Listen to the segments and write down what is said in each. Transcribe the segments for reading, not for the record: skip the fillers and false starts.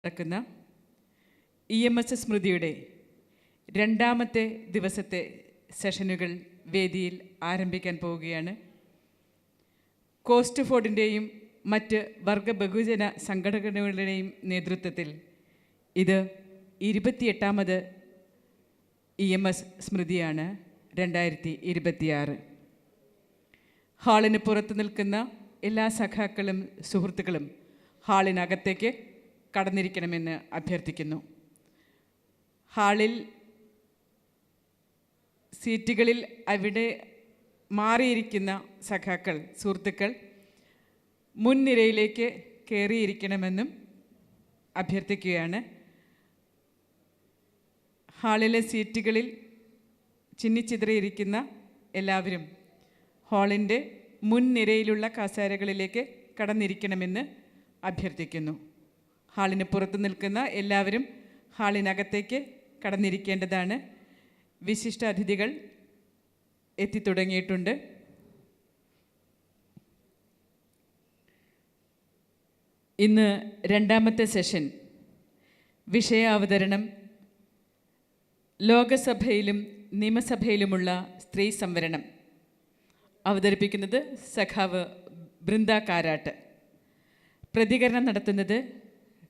നടക്കുന്ന EMS സ്മൃതിയുടെ രണ്ടാമത്തെ ദിവസത്തെ സെഷനുകൾ വേദിയിൽ ആരംഭിക്കാൻ പോവുകയാണ്. കോസ്റ്റ് ഫോർഡിൻ്റെയും മറ്റ് വർഗ ബഹുജന സംഘടനകളുടെയും നേതൃത്വത്തിൽ ഇത് 28ാമത് EMS സ്മൃതിയാണ് 2026. ഹാളിന് പുറത്ത് നിൽക്കുന്ന എല്ലാ സഖാക്കളും സുഹൃത്തുക്കളും ഹാളിനകത്തേക്ക് കടന്നിരിക്കണമെന്ന് അഭ്യർത്ഥിക്കുന്നു. ഹാളിൽ സീറ്റുകളിൽ അവിടെ മാറിയിരിക്കുന്ന സഖാക്കൾ സുഹൃത്തുക്കൾ മുൻനിരയിലേക്ക് കയറിയിരിക്കണമെന്നും അഭ്യർത്ഥിക്കുകയാണ്. ഹാളിലെ സീറ്റുകളിൽ ചിന്നിച്ചിതറിയിരിക്കുന്ന എല്ലാവരും ഹാളിൻ്റെ മുൻനിരയിലുള്ള കസേരകളിലേക്ക് കടന്നിരിക്കണമെന്ന് അഭ്യർത്ഥിക്കുന്നു. ഹാളിന് പുറത്ത് നിൽക്കുന്ന എല്ലാവരും ഹാളിനകത്തേക്ക് കടന്നിരിക്കേണ്ടതാണ്. വിശിഷ്ട അതിഥികൾ എത്തിത്തുടങ്ങിയിട്ടുണ്ട്. ഇന്ന് രണ്ടാമത്തെ സെഷൻ വിഷയാവതരണം ലോകസഭയിലും നിയമസഭയിലുമുള്ള സ്ത്രീ സംവരണം. അവതരിപ്പിക്കുന്നത് സഖാവ് ബൃന്ദ കാരാട്ട്. പ്രതികരണം നടത്തുന്നത്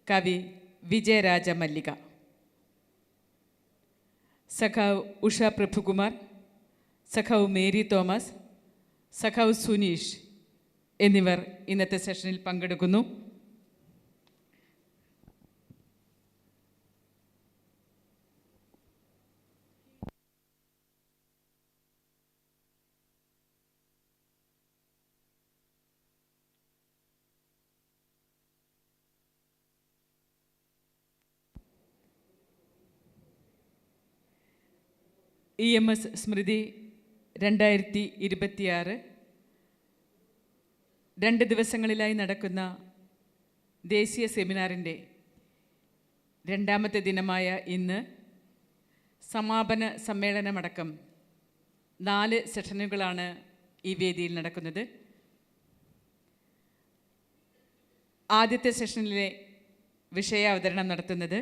കവി വിജയരാജ മല്ലിക. സഖാവ് ഉഷ പ്രഭുകുമാർ, സഖാവ് മേരി തോമസ്, സഖാവ് സുനീഷ് എന്നിവർ ഇന്നത്തെ സെഷനിൽ പങ്കെടുക്കുന്നു. EMS സ്മൃതി 2026 2 ദിവസങ്ങളിലായി നടക്കുന്ന ദേശീയ സെമിനാറിൻ്റെ രണ്ടാമത്തെ ദിനമായ ഇന്ന് സമാപന സമ്മേളനമടക്കം 4 സെഷനുകളാണ് ഈ വേദിയിൽ നടക്കുന്നത്. ആദ്യത്തെ സെഷനിലെ വിഷയാവതരണം നടത്തുന്നത്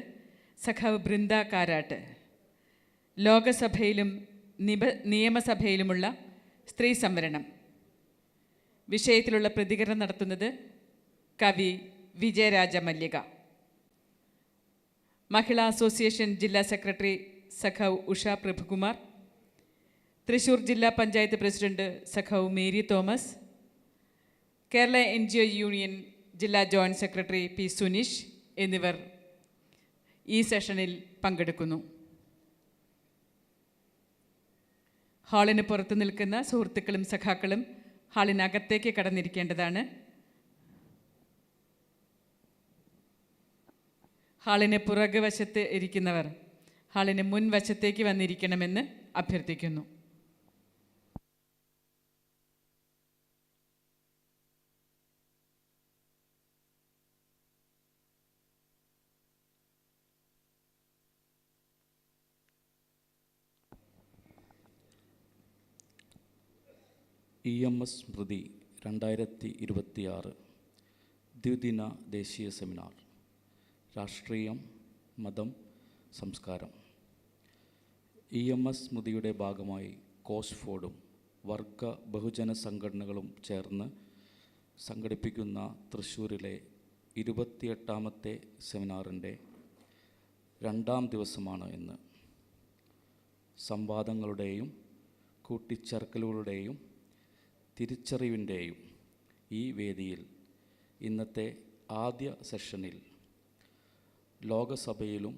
സഖാവ് ബൃന്ദ കാരാട്ട്. ലോകസഭയിലും നിയമസഭയിലുമുള്ള സ്ത്രീ സംവരണം വിഷയത്തിലുള്ള പ്രതികരണം നടത്തുന്നത് കവി വിജയരാജ മല്ലിക. മഹിളാ അസോസിയേഷൻ ജില്ലാ സെക്രട്ടറി സഖാവ് ഉഷ പ്രഭുകുമാർ, തൃശ്ശൂർ ജില്ലാ പഞ്ചായത്ത് പ്രസിഡന്റ് സഖാവ് Mary Thomas, Kerala NGO union ജില്ലാ ജോയിൻറ്റ് സെക്രട്ടറി P. സുനീഷ് എന്നിവർ ഈ സെഷനിൽ പങ്കെടുക്കുന്നു. ഹാളിന് പുറത്ത് നിൽക്കുന്ന സുഹൃത്തുക്കളും സഖാക്കളും ഹാളിനകത്തേക്ക് കടന്നിരിക്കേണ്ടതാണ്. ഹാളിന് പുറകുവശത്ത് ഇരിക്കുന്നവർ ഹാളിന് മുൻവശത്തേക്ക് വന്നിരിക്കണമെന്ന് അഭ്യർത്ഥിക്കുന്നു. EMS സ്മൃതി 2026 ദ്വിദിന ദേശീയ സെമിനാർ. രാഷ്ട്രീയം, മതം, സംസ്കാരം. EMS സ്മൃതിയുടെ ഭാഗമായി കോസ്റ്റ് ഫോർഡും വർഗ ബഹുജന സംഘടനകളും ചേർന്ന് സംഘടിപ്പിക്കുന്ന തൃശ്ശൂരിലെ 28ാമത്തെ സെമിനാറിൻ്റെ 2ാം ദിവസമാണ് ഇന്ന്. സംവാദങ്ങളുടെയും കൂട്ടിച്ചേർക്കലുകളുടെയും തിരിച്ചറിവിൻ്റെയും ഈ വേദിയിൽ ഇന്നത്തെ ആദ്യ സെഷനിൽ ലോകസഭയിലും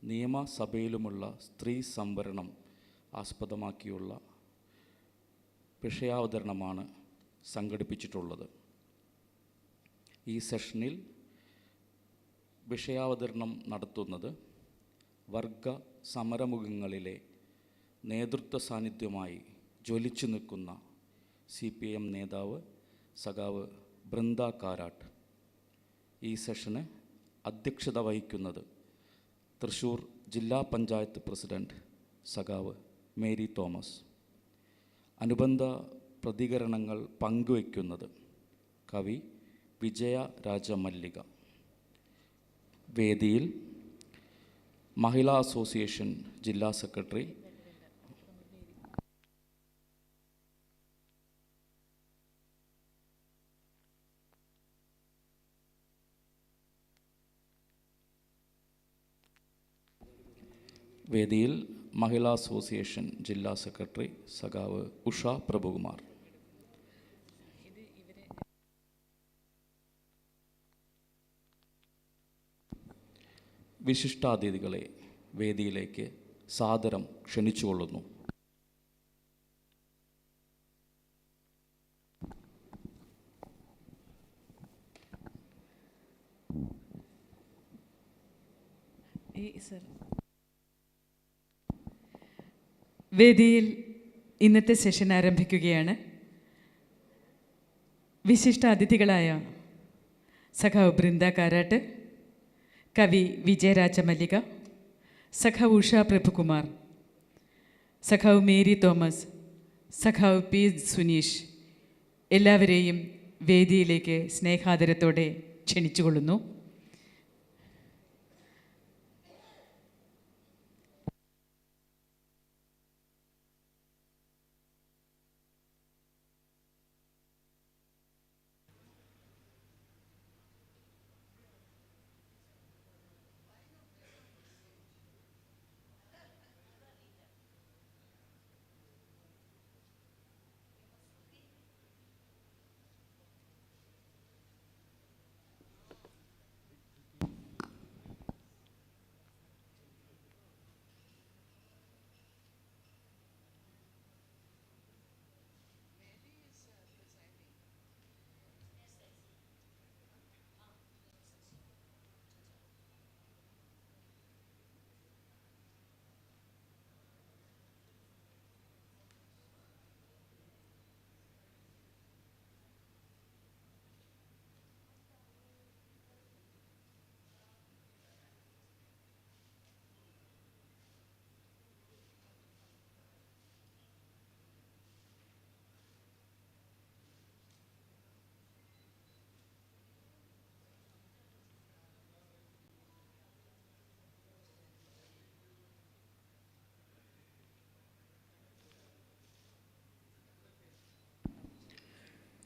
നിയമസഭയിലുമുള്ള സ്ത്രീ സംവരണം ആസ്പദമാക്കിയുള്ള വിഷയാവതരണമാണ് സംഘടിപ്പിച്ചിട്ടുള്ളത്. ഈ സെഷനിൽ വിഷയാവതരണം നടത്തുന്നത് വർഗ സമരമുഖങ്ങളിലെ നേതൃത്വ സാന്നിധ്യമായി ജ്വലിച്ചു നിൽക്കുന്ന CPM നേതാവ് സഖാവ് ബൃന്ദ കാരാട്ട്. ഈ സെഷന് അധ്യക്ഷത വഹിക്കുന്നത് തൃശ്ശൂർ ജില്ലാ പഞ്ചായത്ത് പ്രസിഡന്റ് സഖാവ് മേരി തോമസ്. അനുബന്ധ പ്രതികരണങ്ങൾ പങ്കുവയ്ക്കുന്നത് കവി വിജയരാജ മല്ലിക. വേദിയിൽ മഹിളാ അസോസിയേഷൻ ജില്ലാ സെക്രട്ടറി വേദിയിൽ മഹിളാ അസോസിയേഷൻ ജില്ലാ സെക്രട്ടറി സഖാവ് ഉഷ പ്രഭുകുമാർ. വിശിഷ്ടാതിഥികളെ വേദിയിലേക്ക് സാദരം ക്ഷണിച്ചുകൊള്ളുന്നു. വേദിയിൽ ഇന്നത്തെ സെഷൻ ആരംഭിക്കുകയാണ്. വിശിഷ്ട അതിഥികളായ സഖാവ് ബൃന്ദ കാരാട്ട്, കവി വിജയരാജ മല്ലിക, സഖാവ് ഉഷ പ്രഭുകുമാർ, സഖാവ് മേരി തോമസ്, സഖാവ് പി സുനീഷ് എല്ലാവരെയും വേദിയിലേക്ക് സ്നേഹാദരത്തോടെ ക്ഷണിച്ചുകൊള്ളുന്നു.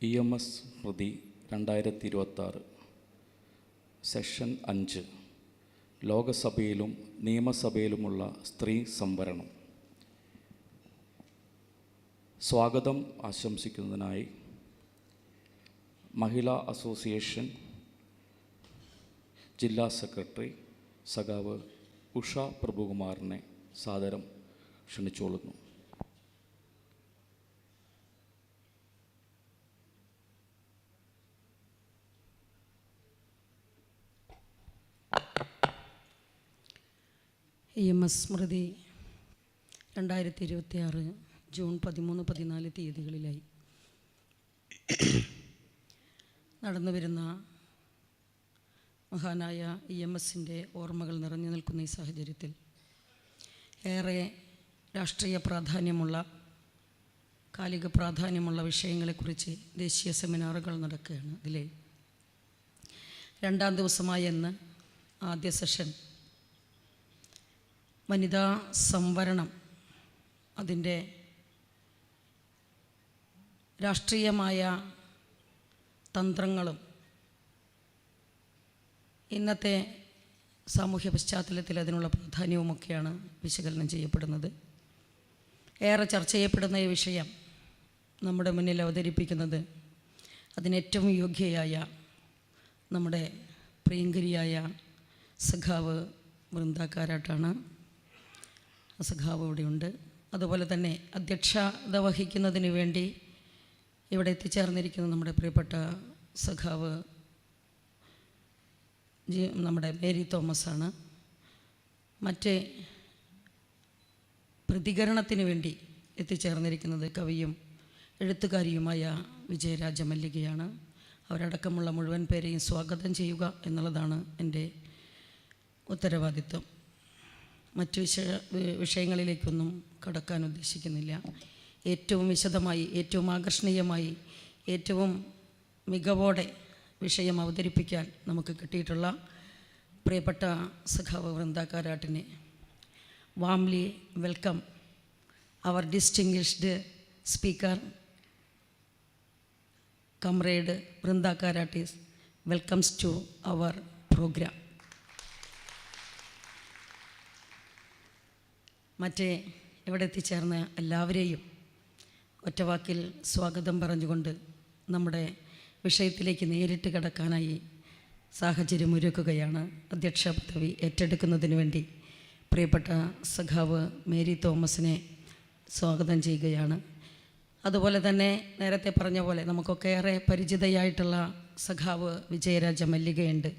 Ems Smrithi 2026 സെഷൻ 5 ലോകസഭയിലും നിയമസഭയിലുമുള്ള സ്ത്രീ സംവരണം. സ്വാഗതം ആശംസിക്കുന്നതിനായി മഹിളാ അസോസിയേഷൻ ജില്ലാ സെക്രട്ടറി സഖാവ് ഉഷ പ്രഭുകുമാറിനെ സാദരം ക്ഷണിച്ചുകൊള്ളുന്നു. Ems Smrithi 2026 ജൂൺ 13-14 തീയതികളിലായി നടന്നു വരുന്ന മഹാനായ EMSൻ്റെ ഓർമ്മകൾ നിറഞ്ഞു നിൽക്കുന്ന ഈ സാഹചര്യത്തിൽ ഏറെ രാഷ്ട്രീയ പ്രാധാന്യമുള്ള കാലിക പ്രാധാന്യമുള്ള വിഷയങ്ങളെക്കുറിച്ച് ദേശീയ സെമിനാറുകൾ നടക്കുകയാണ്. ഇതിലെ 2ാം ദിവസമായ ഇന്ന് ആദ്യ സെഷൻ വനിതാ സംവരണം, അതിൻ്റെ രാഷ്ട്രീയമായ തന്ത്രങ്ങളും ഇന്നത്തെ സാമൂഹ്യ പശ്ചാത്തലത്തിൽ അതിനുള്ള പ്രാധാന്യവുമൊക്കെയാണ് വിശകലനം ചെയ്യപ്പെടുന്നത്. ഏറെ ചർച്ച ചെയ്യപ്പെടുന്ന ഈ വിഷയം നമ്മുടെ മുന്നിൽ അവതരിപ്പിക്കുന്നത് അതിനേറ്റവും യോഗ്യയായ നമ്മുടെ പ്രിയങ്കരിയായ സഖാവ് ബൃന്ദ കാരാട്ടാണ്. സഖാവ് ഇവിടെയുണ്ട്. അതുപോലെ തന്നെ അധ്യക്ഷത വഹിക്കുന്നതിന് വേണ്ടി ഇവിടെ എത്തിച്ചേർന്നിരിക്കുന്ന നമ്മുടെ പ്രിയപ്പെട്ട സഖാവ് നമ്മുടെ മേരി തോമസാണ്. മറ്റ് പ്രതികരണത്തിന് വേണ്ടി എത്തിച്ചേർന്നിരിക്കുന്നത് കവിയും എഴുത്തുകാരിയുമായ വിജയരാജ മല്ലികയാണ്. അവരടക്കമുള്ള മുഴുവൻ പേരെയും സ്വാഗതം ചെയ്യുക എന്നുള്ളതാണ് എൻ്റെ ഉത്തരവാദിത്വം. മറ്റു വിഷയങ്ങളിലേക്കൊന്നും കടക്കാൻ ഉദ്ദേശിക്കുന്നില്ല. ഏറ്റവും വിശദമായി, ഏറ്റവും ആകർഷണീയമായി, ഏറ്റവും മികവോടെ വിഷയം അവതരിപ്പിക്കാൻ നമുക്ക് കിട്ടിയിട്ടുള്ള പ്രിയപ്പെട്ട സഖാവ് വൃന്ദാക്കാരാട്ടിനെ warmly welcome our distinguished speaker കമ്രേഡ് വൃന്ദാക്കാരാട്ടീസ് welcomes to our programme. മറ്റേ ഇവിടെ എത്തിച്ചേർന്ന എല്ലാവരെയും ഒറ്റവാക്കിൽ സ്വാഗതം പറഞ്ഞുകൊണ്ട് നമ്മുടെ വിഷയത്തിലേക്ക് നേരിട്ട് കടക്കാനായി സാഹചര്യമൊരുക്കുകയാണ്. അധ്യക്ഷ പദവി ഏറ്റെടുക്കുന്നതിന് വേണ്ടി പ്രിയപ്പെട്ട സഖാവ് മേരി തോമസിനെ സ്വാഗതം ചെയ്യുകയാണ്. അതുപോലെ തന്നെ നേരത്തെ പറഞ്ഞ പോലെ നമുക്കൊക്കെ ഏറെ പരിചിതയായിട്ടുള്ള സഖാവ് വിജയരാജ മല്ലികയുണ്ട്.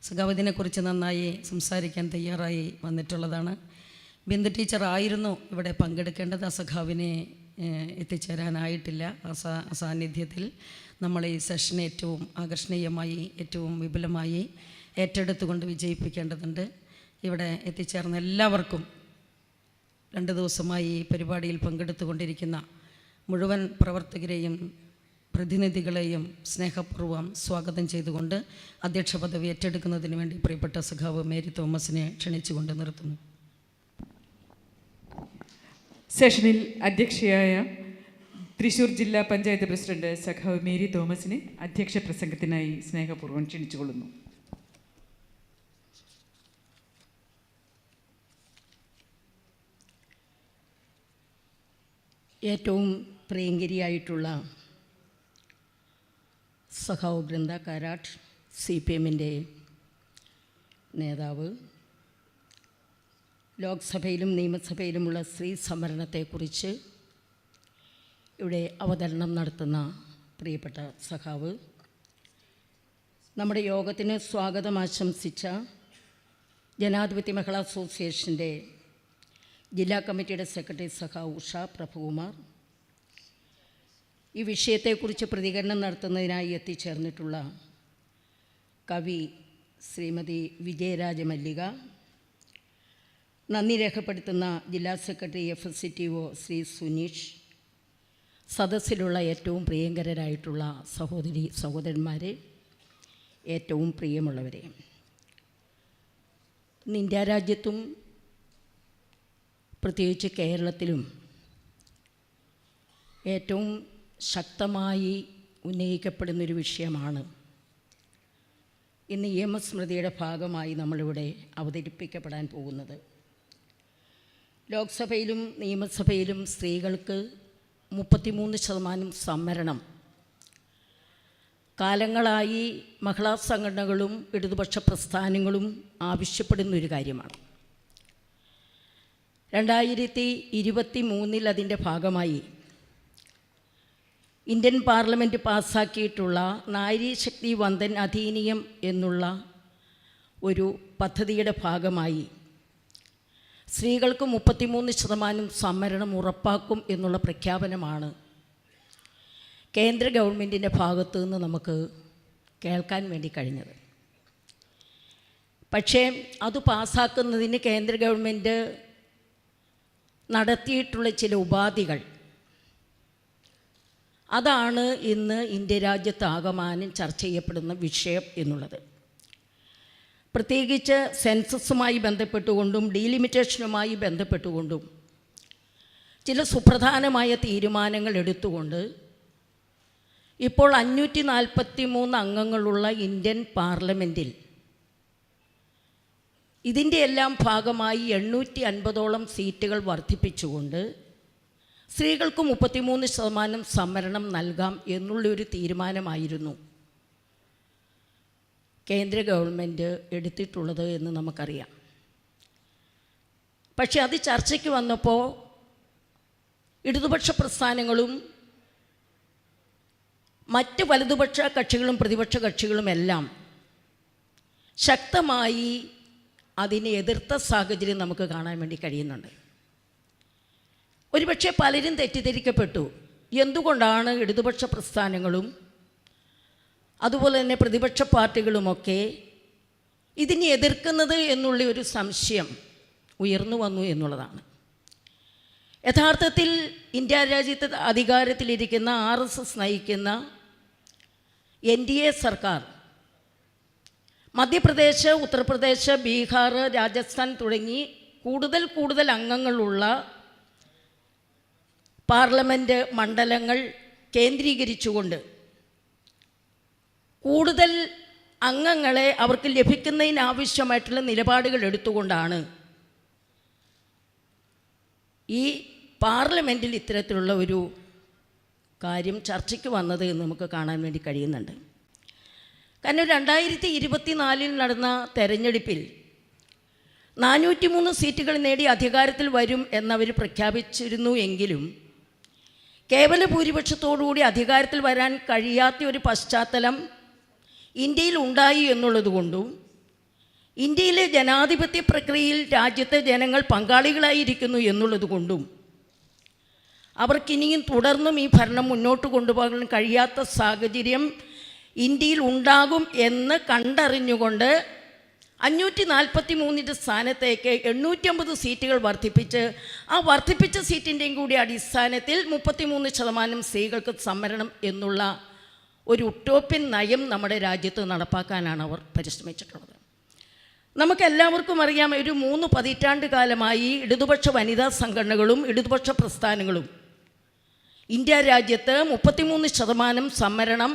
സഖാവ് ഇതിനെക്കുറിച്ച് നന്നായി സംസാരിക്കാൻ തയ്യാറായി വന്നിട്ടുള്ളതാണ്. ബിന്ദു ടീച്ചറായിരുന്നു ഇവിടെ പങ്കെടുക്കേണ്ടത്. ആ സഖാവിനെ എത്തിച്ചേരാനായിട്ടില്ല. സാന്നിധ്യത്തിൽ നമ്മൾ ഈ സെഷൻ ഏറ്റവും ആകർഷണീയമായി ഏറ്റവും വിപുലമായി ഏറ്റെടുത്തുകൊണ്ട് വിജയിപ്പിക്കേണ്ടതുണ്ട്. ഇവിടെ എത്തിച്ചേർന്ന എല്ലാവർക്കും 2 ദിവസമായി ഈ പരിപാടിയിൽ പങ്കെടുത്തുകൊണ്ടിരിക്കുന്ന മുഴുവൻ പ്രവർത്തകരെയും പ്രതിനിധികളെയും സ്നേഹപൂർവ്വം സ്വാഗതം ചെയ്തുകൊണ്ട് അധ്യക്ഷ പദവി ഏറ്റെടുക്കുന്നതിന് വേണ്ടി പ്രിയപ്പെട്ട സഖാവ് മേരി തോമസിനെ ക്ഷണിച്ചുകൊണ്ട് നിർത്തുന്നു. സെഷനിൽ അധ്യക്ഷയായ തൃശ്ശൂർ ജില്ലാ പഞ്ചായത്ത് പ്രസിഡന്റ് സഖാവ് മേരി തോമസിനെ അധ്യക്ഷ പ്രസംഗത്തിനായി സ്നേഹപൂർവ്വം ക്ഷണിച്ചുകൊള്ളുന്നു. ഏറ്റവും പ്രിയങ്കരിയായിട്ടുള്ള സഖാവ് വൃന്ദ കാരാട്ട്, CPMൻ്റെ നേതാവ്, ലോക്സഭയിലും നിയമസഭയിലുമുള്ള സ്ത്രീ സംവരണത്തെക്കുറിച്ച് ഇവിടെ അവതരണം നടത്തുന്ന പ്രിയപ്പെട്ട സഖാവ്, നമ്മുടെ യോഗത്തിന് സ്വാഗതം ആശംസിച്ച ജനാധിപത്യ മഹിളാ അസോസിയേഷൻ്റെ ജില്ലാ കമ്മിറ്റിയുടെ സെക്രട്ടറി സഖാവ് ഉഷ പ്രഭുകുമാർ, ഈ വിഷയത്തെക്കുറിച്ച് പ്രതികരണം നടത്തുന്നതിനായി എത്തിച്ചേർന്നിട്ടുള്ള കവി ശ്രീമതി വിജയരാജ മല്ലിക, നന്ദി രേഖപ്പെടുത്തുന്ന ജില്ലാ സെക്രട്ടറി FSCTO ശ്രീ സുനീഷ്, സദസ്സിലുള്ള ഏറ്റവും പ്രിയങ്കരായിട്ടുള്ള സഹോദരി സഹോദരന്മാരെ, ഏറ്റവും പ്രിയമുള്ളവരെ, ഇന്ന് ഇന്ത്യ രാജ്യത്തും പ്രത്യേകിച്ച് കേരളത്തിലും ഏറ്റവും ശക്തമായി ഉന്നയിക്കപ്പെടുന്നൊരു വിഷയമാണ് ഇന്ന് Ems സ്മൃതിയുടെ ഭാഗമായി നമ്മളിവിടെ അവതരിപ്പിക്കപ്പെടാൻ പോകുന്നത്. ലോക്സഭയിലും നിയമസഭയിലും സ്ത്രീകൾക്ക് 33% സംവരണം കാലങ്ങളായി മഹിളാ സംഘടനകളും ഇടതുപക്ഷ പ്രസ്ഥാനങ്ങളും ആവശ്യപ്പെടുന്നൊരു കാര്യമാണ്. 2023 അതിൻ്റെ ഭാഗമായി ഇന്ത്യൻ പാർലമെൻറ്റ് പാസ്സാക്കിയിട്ടുള്ള നാരീശക്തി വന്ദൻ അധിനിയം എന്നുള്ള ഒരു പദ്ധതിയുടെ ഭാഗമായി സ്ത്രീകൾക്ക് 33% സംവരണം ഉറപ്പാക്കും എന്നുള്ള പ്രഖ്യാപനമാണ് കേന്ദ്ര ഗവൺമെൻറ്റിൻ്റെ ഭാഗത്തു നിന്ന് നമുക്ക് കേൾക്കാൻ വേണ്ടി കഴിഞ്ഞത്. പക്ഷേ അത് പാസ്സാക്കുന്നതിന് കേന്ദ്ര ഗവൺമെൻറ് നടത്തിയിട്ടുള്ള ചില ഉപാധികൾ, അതാണ് ഇന്ന് ഇന്ത്യ രാജ്യത്താകമാനം ചർച്ച ചെയ്യപ്പെടുന്ന വിഷയം എന്നുള്ളത്. പ്രത്യേകിച്ച് സെൻസസുമായി ബന്ധപ്പെട്ടുകൊണ്ടും ഡീലിമിറ്റേഷനുമായി ബന്ധപ്പെട്ടുകൊണ്ടും ചില സുപ്രധാനമായ തീരുമാനങ്ങൾ എടുത്തുകൊണ്ട് ഇപ്പോൾ 543 അംഗങ്ങളുള്ള ഇന്ത്യൻ പാർലമെൻറ്റിൽ ഇതിൻ്റെ എല്ലാം ഭാഗമായി 850ഓളം സീറ്റുകൾ വർദ്ധിപ്പിച്ചുകൊണ്ട് സ്ത്രീകൾക്ക് 33% സംവരണം നൽകാം എന്നുള്ളൊരു തീരുമാനമായിരുന്നു കേന്ദ്ര ഗവൺമെൻറ് എടുത്തിട്ടുള്ളത് എന്ന് നമുക്കറിയാം. പക്ഷെ അത് ചർച്ചയ്ക്ക് വന്നപ്പോൾ ഇടതുപക്ഷ പ്രസ്ഥാനങ്ങളും മറ്റ് വലതുപക്ഷ കക്ഷികളും പ്രതിപക്ഷ കക്ഷികളുമെല്ലാം ശക്തമായി അതിനെ എതിർത്ത സാഹചര്യം നമുക്ക് കാണാൻ വേണ്ടി കഴിയുന്നുണ്ട്. ഒരുപക്ഷെ പലരും തെറ്റിദ്ധരിക്കപ്പെട്ടു, എന്തുകൊണ്ടാണ് ഇടതുപക്ഷ പ്രസ്ഥാനങ്ങളും അതുപോലെ തന്നെ പ്രതിപക്ഷ പാർട്ടികളുമൊക്കെ ഇതിനെ എതിർക്കുന്നത് എന്നുള്ള ഒരു സംശയം ഉയർന്നു വന്നു എന്നുള്ളതാണ്. യഥാർത്ഥത്തിൽ ഇന്ത്യ രാജ്യത്ത് അധികാരത്തിലിരിക്കുന്ന RSS നയിക്കുന്ന NDA സർക്കാർ മധ്യപ്രദേശ്, ഉത്തർപ്രദേശ്, ബീഹാർ, രാജസ്ഥാൻ തുടങ്ങി കൂടുതൽ അംഗങ്ങളുള്ള പാർലമെൻറ്റ് മണ്ഡലങ്ങൾ കേന്ദ്രീകരിച്ചുകൊണ്ട് കൂടുതൽ അംഗങ്ങളെ അവർക്ക് ലഭിക്കുന്നതിനാവശ്യമായിട്ടുള്ള നിലപാടുകൾ എടുത്തുകൊണ്ടാണ് ഈ പാർലമെൻറ്റിൽ ഇത്തരത്തിലുള്ള ഒരു കാര്യം ചർച്ചയ്ക്ക് വന്നത് എന്ന് നമുക്ക് കാണാൻ വേണ്ടി കഴിയുന്നുണ്ട്. കാരണം 2024 നടന്ന തെരഞ്ഞെടുപ്പിൽ 403 സീറ്റുകൾ നേടി അധികാരത്തിൽ വരും എന്നവർ പ്രഖ്യാപിച്ചിരുന്നു എങ്കിലും കേവല ഭൂരിപക്ഷത്തോടുകൂടി അധികാരത്തിൽ വരാൻ കഴിയാത്ത ഒരു പശ്ചാത്തലം ഇന്ത്യയിൽ ഉണ്ടായി എന്നുള്ളതുകൊണ്ടും ഇന്ത്യയിലെ ജനാധിപത്യ പ്രക്രിയയിൽ രാജ്യത്തെ ജനങ്ങൾ പങ്കാളികളായിരിക്കുന്നു എന്നുള്ളതുകൊണ്ടും അവർക്കിനിയും തുടർന്നും ഈ ഭരണം മുന്നോട്ട് കൊണ്ടുപോകാൻ കഴിയാത്ത സാഹചര്യം ഇന്ത്യയിൽ ഉണ്ടാകും എന്ന് കണ്ടറിഞ്ഞുകൊണ്ട് 543 സ്ഥാനത്തേക്ക് 850 സീറ്റുകൾ വർദ്ധിപ്പിച്ച് ആ വർദ്ധിപ്പിച്ച സീറ്റിൻ്റെയും കൂടി അടിസ്ഥാനത്തിൽ 33% സ്ത്രീകൾക്ക് സംവരണം എന്നുള്ള ഒരു ഉട്ടോപ്യൻ നയം നമ്മുടെ രാജ്യത്ത് നടപ്പാക്കാനാണ് അവർ പരിശ്രമിച്ചിട്ടുള്ളത്. നമുക്കെല്ലാവർക്കും അറിയാം, ഒരു 3 പതിറ്റാണ്ട് കാലമായി ഇടതുപക്ഷ വനിതാ സംഘടനകളും ഇടതുപക്ഷ പ്രസ്ഥാനങ്ങളും ഇന്ത്യ രാജ്യത്ത് 33% സംവരണം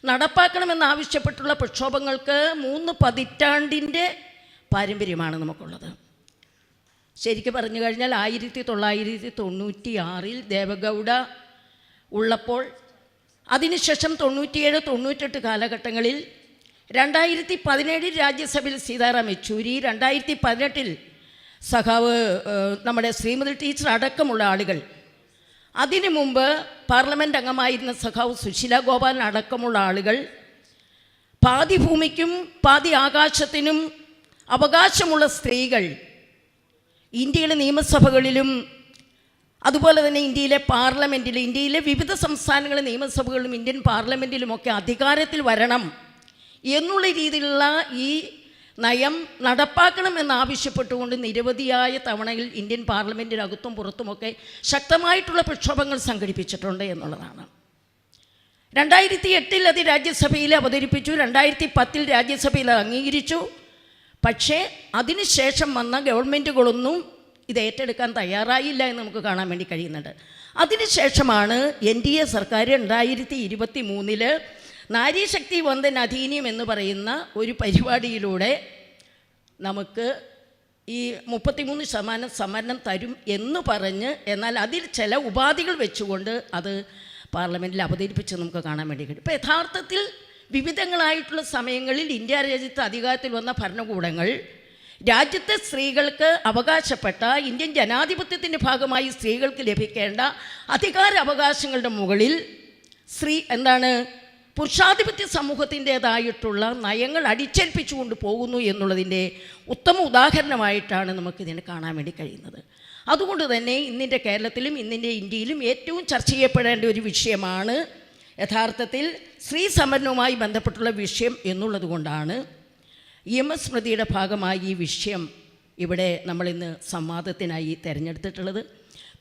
നടപ്പാക്കണമെന്നാവശ്യപ്പെട്ടുള്ള പ്രക്ഷോഭങ്ങൾക്ക് 3 പതിറ്റാണ്ടിൻ്റെ പാരമ്പര്യമാണ് നമുക്കുള്ളത്. ശരിക്കും പറഞ്ഞു കഴിഞ്ഞാൽ 1996 ദേവഗൗഡ ഉള്ളപ്പോൾ, അതിനുശേഷം 97, 98 കാലഘട്ടങ്ങളിൽ, 2017 രാജ്യസഭയിൽ സീതാറാം യെച്ചൂരി, 2018 സഖാവ് നമ്മുടെ ശ്രീമതി ടീച്ചർ അടക്കമുള്ള ആളുകൾ, അതിനു മുമ്പ് പാർലമെൻറ്റ് അംഗമായിരുന്ന സഖാവ് സുശീല ഗോപാൽ അടക്കമുള്ള ആളുകൾ പാതി ഭൂമിക്കും പാതി ആകാശത്തിനും അവകാശമുള്ള സ്ത്രീകൾ ഇന്ത്യയിലെ നിയമസഭകളിലും അതുപോലെ തന്നെ ഇന്ത്യയിലെ പാർലമെൻറ്റിൽ, ഇന്ത്യയിലെ വിവിധ സംസ്ഥാനങ്ങളിലെ നിയമസഭകളിലും ഇന്ത്യൻ പാർലമെൻറ്റിലുമൊക്കെ അധികാരത്തിൽ വരണം എന്നുള്ള രീതിയിലുള്ള ഈ നയം നടപ്പാക്കണമെന്നാവശ്യപ്പെട്ടുകൊണ്ട് നിരവധിയായ തവണയിൽ ഇന്ത്യൻ പാർലമെൻറ്റിനകത്തും പുറത്തുമൊക്കെ ശക്തമായിട്ടുള്ള പ്രക്ഷോഭങ്ങൾ സംഘടിപ്പിച്ചിട്ടുണ്ട് എന്നുള്ളതാണ്. 2008 അത് രാജ്യസഭയിൽ അവതരിപ്പിച്ചു, 2010 രാജ്യസഭയിൽ അംഗീകരിച്ചു. പക്ഷേ അതിനുശേഷം വന്ന ഗവൺമെൻറ്റുകളൊന്നും ഇത് ഏറ്റെടുക്കാൻ തയ്യാറായില്ല എന്ന് നമുക്ക് കാണാൻ വേണ്ടി കഴിയുന്നുണ്ട്. അതിനുശേഷമാണ് NDA സർക്കാർ 2023 നാരീശക്തി വന്ദൻ അധീനിയം എന്ന് പറയുന്ന ഒരു പരിപാടിയിലൂടെ നമുക്ക് ഈ 33% സംവരണം തരും എന്ന് പറഞ്ഞ്, എന്നാൽ അതിൽ ചില ഉപാധികൾ വെച്ചുകൊണ്ട് അത് പാർലമെൻറ്റിൽ അവതരിപ്പിച്ച് നമുക്ക് കാണാൻ വേണ്ടി കഴിയും. ഇപ്പോൾ യഥാർത്ഥത്തിൽ വിവിധങ്ങളായിട്ടുള്ള സമയങ്ങളിൽ ഇന്ത്യ രാജ്യത്ത് അധികാരത്തിൽ വന്ന ഭരണകൂടങ്ങൾ രാജ്യത്തെ സ്ത്രീകൾക്ക് അവകാശപ്പെട്ട ഇന്ത്യൻ ജനാധിപത്യത്തിൻ്റെ ഭാഗമായി സ്ത്രീകൾക്ക് ലഭിക്കേണ്ട അധികാര അവകാശങ്ങളുടെ മുകളിൽ പുരുഷാധിപത്യ സമൂഹത്തിൻ്റേതായിട്ടുള്ള നയങ്ങൾ അടിച്ചേൽപ്പിച്ചുകൊണ്ട് പോകുന്നു എന്നുള്ളതിൻ്റെ ഉത്തമ ഉദാഹരണമായിട്ടാണ് നമുക്കിതിനെ കാണാൻ വേണ്ടി കഴിയുന്നത്. അതുകൊണ്ട് തന്നെ ഇന്നിൻ്റെ കേരളത്തിലും ഇന്നിൻ്റെ ഇന്ത്യയിലും ഏറ്റവും ചർച്ച ചെയ്യപ്പെടേണ്ട ഒരു വിഷയമാണ് യഥാർത്ഥത്തിൽ സ്ത്രീ സംവരണവുമായി ബന്ധപ്പെട്ടുള്ള വിഷയം എന്നുള്ളത് കൊണ്ടാണ് എംഎസ് സ്മൃതിയുടെ ഭാഗമായി ഈ വിഷയം ഇവിടെ നമ്മളിന്ന് സംവാദത്തിനായി തിരഞ്ഞെടുത്തിട്ടുള്ളത്.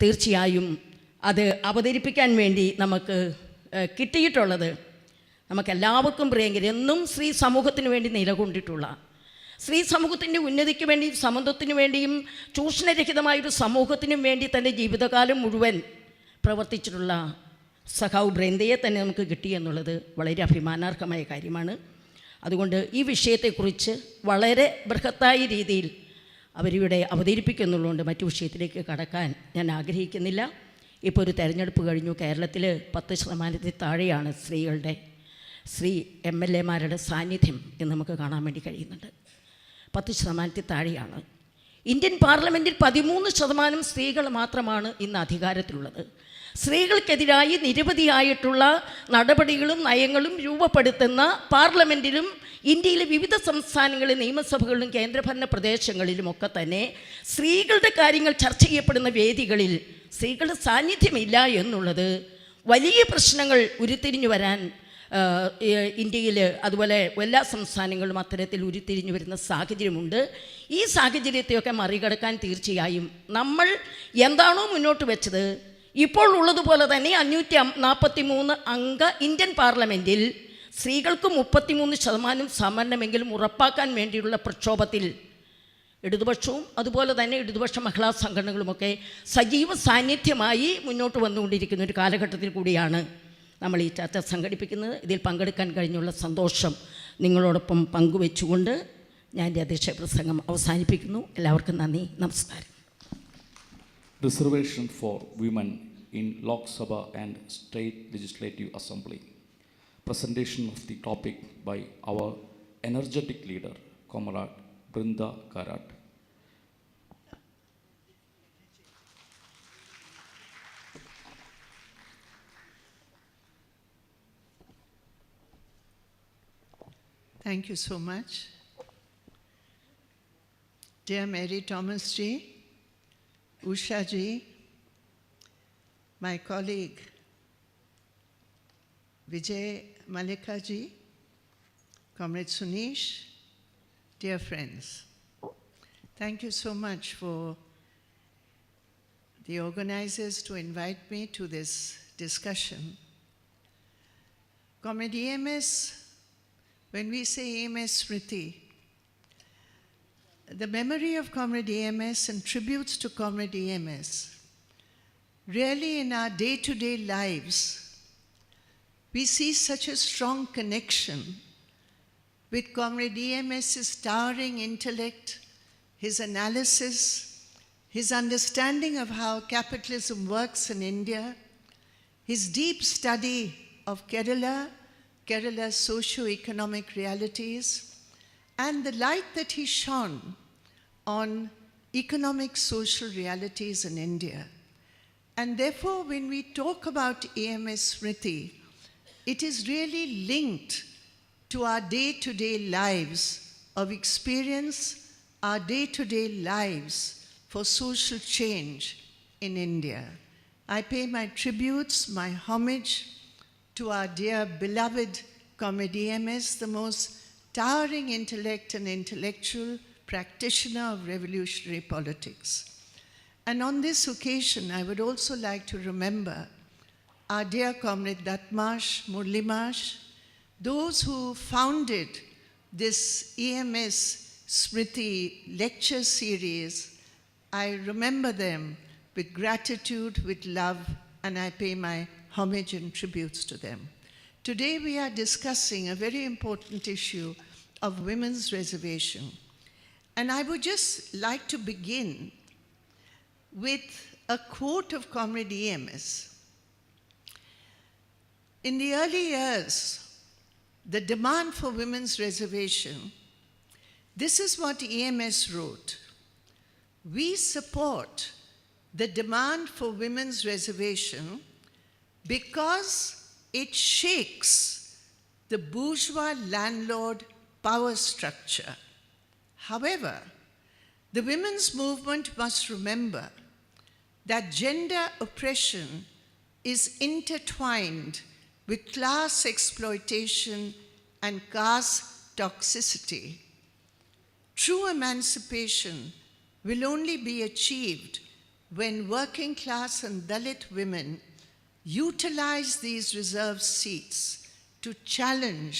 തീർച്ചയായും അത് അവതരിപ്പിക്കാൻ വേണ്ടി നമുക്ക് കിട്ടിയിട്ടുള്ളത് നമുക്കെല്ലാവർക്കും പ്രിയങ്കരം, എന്നും സ്ത്രീ സമൂഹത്തിന് വേണ്ടി നിലകൊണ്ടിട്ടുള്ള, സ്ത്രീ സമൂഹത്തിൻ്റെ ഉന്നതിക്ക് വേണ്ടിയും സമത്വത്തിനു വേണ്ടിയും ചൂഷണരഹിതമായൊരു സമൂഹത്തിനും വേണ്ടി തൻ്റെ ജീവിതകാലം മുഴുവൻ പ്രവർത്തിച്ചിട്ടുള്ള സഖാവ് ബ്രേന്തയെ തന്നെ നമുക്ക് കിട്ടി എന്നുള്ളത് വളരെ അഭിമാനാർഹമായ കാര്യമാണ്. അതുകൊണ്ട് ഈ വിഷയത്തെക്കുറിച്ച് വളരെ ബൃഹത്തായ രീതിയിൽ അവരിവിടെ അവതരിപ്പിക്കുന്നുള്ളതുകൊണ്ട് മറ്റു വിഷയത്തിലേക്ക് കടക്കാൻ ഞാൻ ആഗ്രഹിക്കുന്നില്ല. ഇപ്പോൾ ഒരു തെരഞ്ഞെടുപ്പ് കഴിഞ്ഞു. കേരളത്തിൽ 10% താഴെയാണ് സ്ത്രീ MLA-മാരുടെ സാന്നിധ്യം എന്ന് നമുക്ക് കാണാൻ വേണ്ടി കഴിയുന്നുണ്ട്. 10% താഴെയാണ്. ഇന്ത്യൻ പാർലമെൻറ്റിൽ 13% സ്ത്രീകൾ മാത്രമാണ് ഇന്ന് അധികാരത്തിലുള്ളത്. സ്ത്രീകൾക്കെതിരായി നിരവധിയായിട്ടുള്ള നടപടികളും നയങ്ങളും രൂപപ്പെടുത്തുന്ന പാർലമെൻറ്റിലും ഇന്ത്യയിലെ വിവിധ സംസ്ഥാനങ്ങളിലെ നിയമസഭകളിലും കേന്ദ്രഭരണ പ്രദേശങ്ങളിലുമൊക്കെ തന്നെ സ്ത്രീകളുടെ കാര്യങ്ങൾ ചർച്ച ചെയ്യപ്പെടുന്ന വേദികളിൽ സ്ത്രീകളുടെ സാന്നിധ്യമില്ല എന്നുള്ളത് വലിയ പ്രശ്നങ്ങൾ ഉരുത്തിരിഞ്ഞു വരാൻ ഇന്ത്യയിൽ അതുപോലെ എല്ലാ സംസ്ഥാനങ്ങളും അത്തരത്തിൽ ഉരുത്തിരിഞ്ഞു വരുന്ന സാഹചര്യമുണ്ട്. ഈ സാഹചര്യത്തെയൊക്കെ മറികടക്കാൻ തീർച്ചയായും നമ്മൾ എന്താണോ മുന്നോട്ട് വെച്ചത്, ഇപ്പോൾ ഉള്ളതുപോലെ തന്നെ 543 അംഗ ഇന്ത്യൻ പാർലമെൻറ്റിൽ സ്ത്രീകൾക്ക് 33% സമരണമെങ്കിലും ഉറപ്പാക്കാൻ വേണ്ടിയുള്ള പ്രക്ഷോഭത്തിൽ ഇടതുപക്ഷവും അതുപോലെ തന്നെ ഇടതുപക്ഷ മഹിളാ സംഘടനകളുമൊക്കെ സജീവ സാന്നിധ്യമായി മുന്നോട്ട് വന്നുകൊണ്ടിരിക്കുന്ന ഒരു കാലഘട്ടത്തിൽ കൂടിയാണ് നമ്മൾ ഈ ചർച്ച സംഘടിപ്പിക്കുന്നത്. ഇതിൽ പങ്കെടുക്കാൻ കഴിഞ്ഞുള്ള സന്തോഷം നിങ്ങളോടൊപ്പം പങ്കുവെച്ചുകൊണ്ട് ഞാൻ എൻ്റെ അധ്യക്ഷ പ്രസംഗം അവസാനിപ്പിക്കുന്നു. എല്ലാവർക്കും നന്ദി, നമസ്കാരം. Reservation for women in Lok Sabha and State Legislative Assembly. Presentation of the topic by our energetic leader, Comrade Brinda Karat. Thank you so much. Dear Mary Thomas ji, Usha ji, my colleague Vijay Malika ji, Comrade Sunish, dear friends, thank you so much for the organizers to invite me to this discussion. Comrade Ems, when we say Ems Smrithi, the memory of Comrade Ems and tributes to Comrade Ems, really in our day-to-day lives, we see such a strong connection with Comrade Ems' towering intellect, his analysis, his understanding of how capitalism works in India, his deep study of Kerala's socio-economic realities, and the light that he shone on economic social realities in India. And therefore, when we talk about Ems Smrithi, it is really linked to our day-to-day lives of experience, our day-to-day lives for social change in India. I pay my tributes, my homage to our dear beloved Comrade Ems, the most towering intellect and intellectual practitioner of revolutionary politics. And on this occasion, I would also like to remember our dear Comrade Datmash, Murlimash, those who founded this Ems Smrithi lecture series. I remember them with gratitude, with love, and I pay my homage and tributes to them. Today we are discussing a very important issue of women's reservation. And I would just like to begin with a quote of Comrade Ems. In the early years, the demand for women's reservation, this is what Ems wrote: "We support the demand for women's reservation because it shakes the bourgeois landlord power structure. However, the women's movement must remember that gender oppression is intertwined with class exploitation and caste toxicity. True emancipation will only be achieved when working class and Dalit women utilize these reserved seats to challenge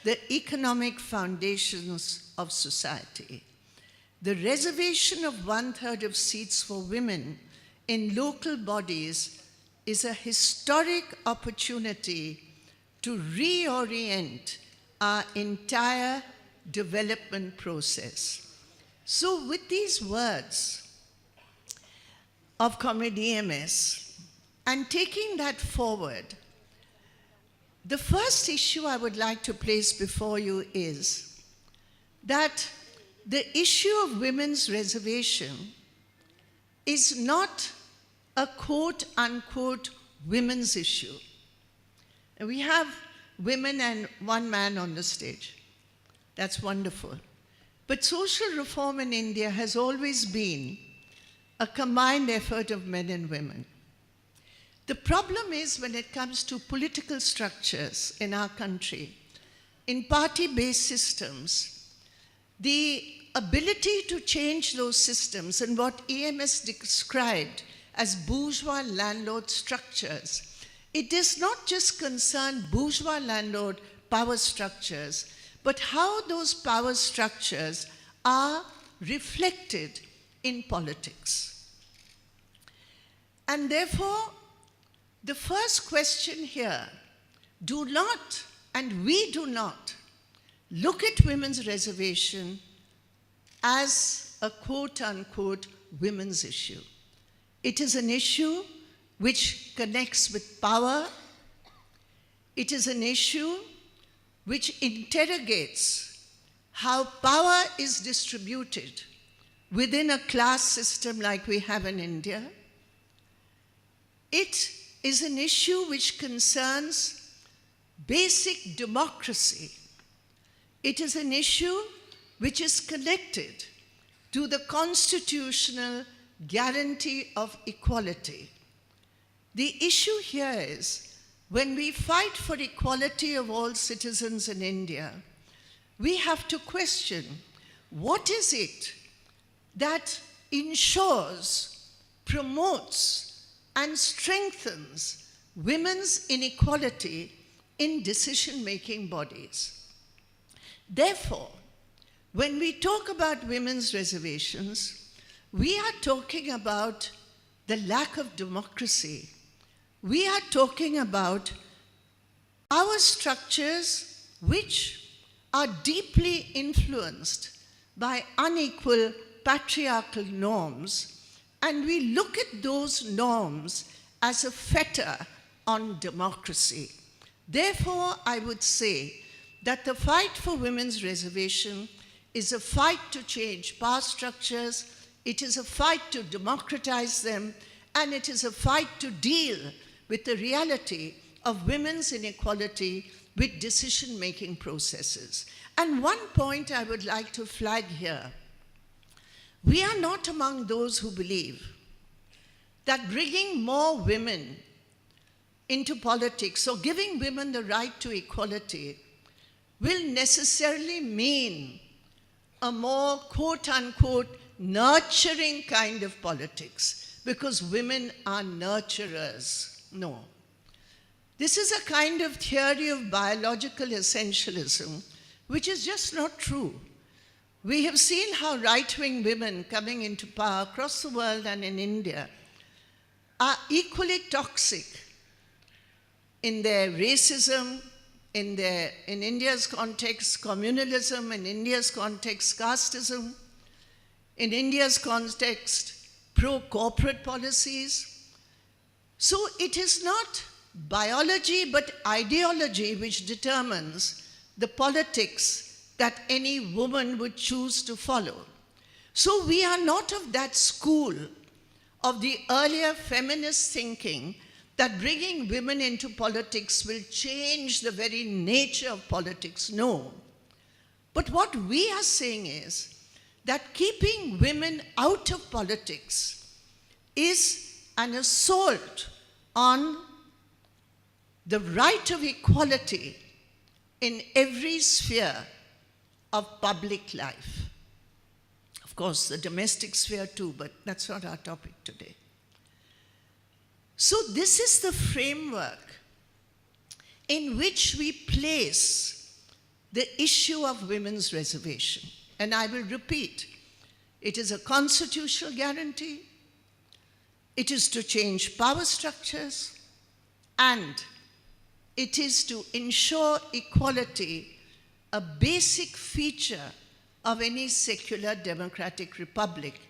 the economic foundations of society. The reservation of 1/3 of seats for women in local bodies is a historic opportunity to reorient our entire development process." So with these words of Comrade Ems, and taking that forward, the first issue I would like to place before you is that the issue of women's reservation is not a quote-unquote women's issue. We have women and one man on the stage. That's wonderful. But social reform in India has always been a combined effort of men and women. The problem is when it comes to political structures in our country, in party-based systems, the ability to change those systems and what Ems described as bourgeois landlord structures, it does not just concern bourgeois landlord power structures, but how those power structures are reflected in politics. And therefore, the first question here, do not, and we do not, look at women's reservation as a quote-unquote women's issue. It is an issue which connects with power. It is an issue which interrogates how power is distributed within a class system like we have in India. It is an issue which concerns basic democracy. It is an issue which is connected to the constitutional guarantee of equality. The issue here is, when we fight for equality of all citizens in India, we have to question, what is it that ensures, promotes, and strengthens women's inequality in decision-making bodies? Therefore, when we talk about women's reservations, we are talking about the lack of democracy. We are talking about power structures which are deeply influenced by unequal patriarchal norms, and we look at those norms as a fetter on democracy. Therefore, I would say that the fight for women's reservation is a fight to change power structures, it is a fight to democratize them, and it is a fight to deal with the reality of women's inequality with decision-making processes. And one point I would like to flag here. We are not among those who believe that bringing more women into politics or giving women the right to equality will necessarily mean a more quote-unquote nurturing kind of politics, because women are nurturers. No. This is a kind of theory of biological essentialism which is just not true. We have seen how right-wing women coming into power across the world and in India are equally toxic in their racism, in India's context, communalism, in India's context, casteism, in India's context, pro-corporate policies. So it is not biology but ideology which determines the politics that any woman would choose to follow. So we are not of that school of the earlier feminist thinking that bringing women into politics will change the very nature of politics. No. But what we are saying is that keeping women out of politics is an assault on the right of equality in every sphere of public life. Of course, the domestic sphere too, but that's not our topic today. So this is the framework in which we place the issue of women's reservation. And I will repeat, it is a constitutional guarantee, it is to change power structures, and it is to ensure equality, a basic feature of any secular democratic republic,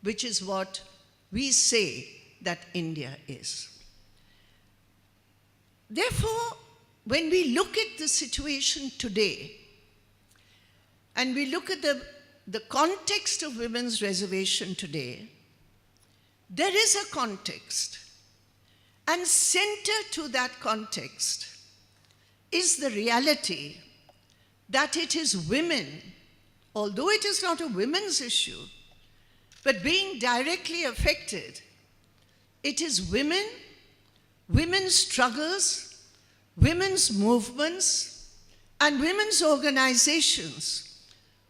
which is what we say that India is. Therefore, when we look at the situation today, and we look at the context of women's reservation today, there is a context. And center to that context is the reality that it is women, although it is not a women's issue, but being directly affected, it is women, women's struggles, women's movements, and women's organizations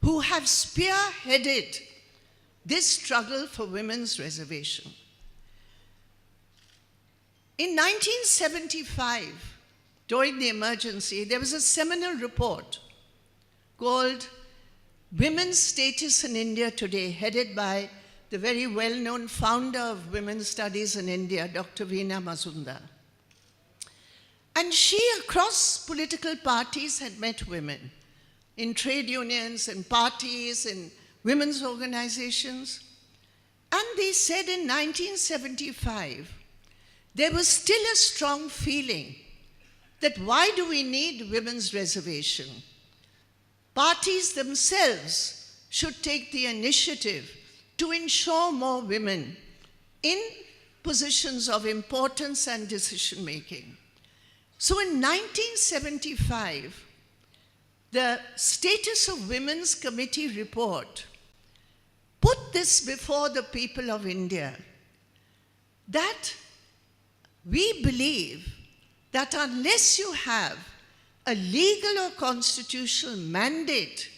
who have spearheaded this struggle for women's reservation. In 1975 to during the emergency, there was a seminal report called Women's Status in India Today, headed by the very well-known founder of women's studies in India, Dr. Veena Mazumdar. And she, across political parties, had met women in trade unions, in parties, in women's organizations. And they said in 1975, there was still a strong feeling that why do we need women's reservation? Parties themselves should take the initiative to ensure more women in positions of importance and decision making. So in 1975, the Status of Women's Committee report put this before the people of India, that we believe that unless you have a legal or constitutional mandate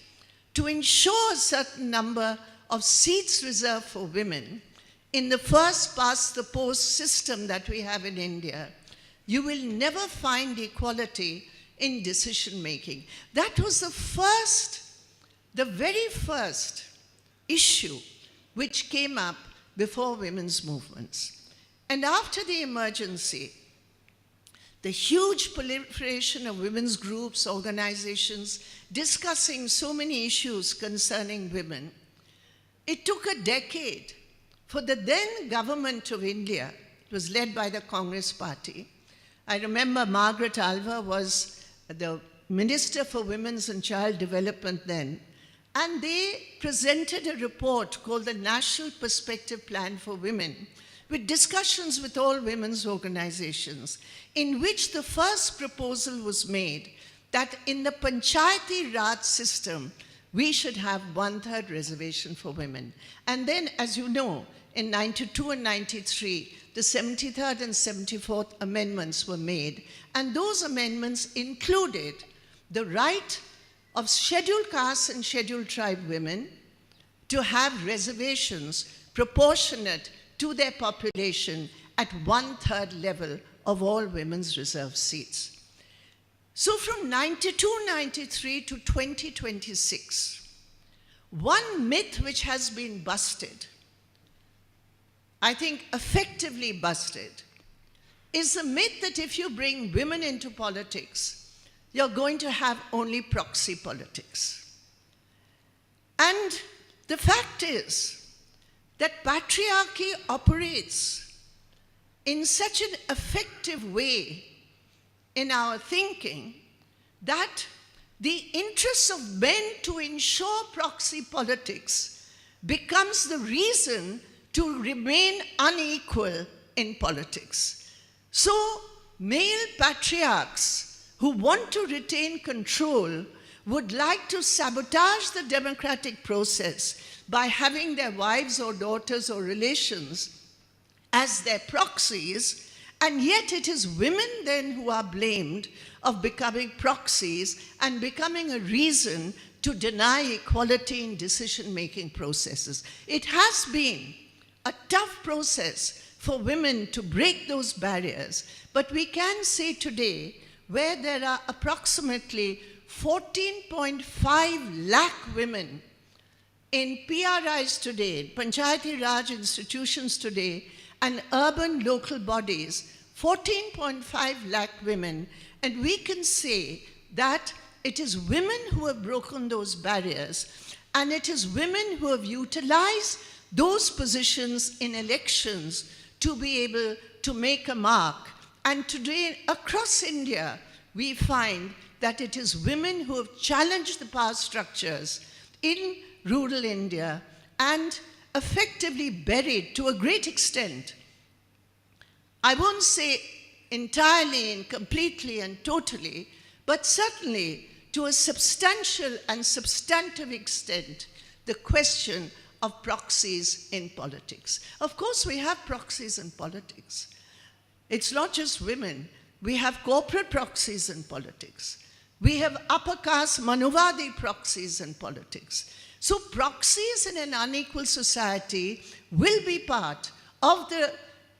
to ensure a certain number of seats reserved for women in the first past the post system that we have in India, you will never find equality in decision making. That was the very first issue which came up before women's movements. And after the emergency, the huge proliferation of women's groups, organizations, discussing so many issues concerning women, it took a decade for the then government of India, it was led by the Congress Party. I remember Margaret Alva was the Minister for Women's and Child Development then, and they presented a report called the National Perspective Plan for Women, with discussions with all women's organizations, in which the first proposal was made that in the Panchayati Raj system, we should have 1/3 reservation for women. And then, as you know, in 92 and 93, the 73rd and 74th amendments were made. And those amendments included the right of scheduled caste and scheduled tribe women to have reservations proportionate to their population at 1/3 level of all women's reserved seats. So from 92-93 to 2026, one myth which has been busted, I think effectively busted, is the myth that if you bring women into politics, you're going to have only proxy politics. And the fact is that patriarchy operates in such an effective way in our thinking that the interests of men to ensure proxy politics becomes the reason to remain unequal in politics. So male patriarchs who want to retain control would like to sabotage the democratic process by having their wives or daughters or relations as their proxies, and yet it is women then who are blamed of becoming proxies and becoming a reason to deny equality in decision-making processes. It has been a tough process for women to break those barriers, but we can say today, where there are approximately 14.5 lakh women in PRIs today, Panchayati Raj institutions today, and urban local bodies, 14.5 lakh women, and we can say that it is women who have broken those barriers, and it is women who have utilized those positions in elections to be able to make a mark. And today, across India, we find that it is women who have challenged the power structures in rural India and effectively buried, to a great extent, I won't say entirely and completely and totally, but certainly to a substantial and substantive extent, the question of proxies in politics. Of course, we have proxies in politics. It's not just women. We have corporate proxies in politics. We have upper caste Manuvadi proxies in politics. So proxies in an unequal society will be part of the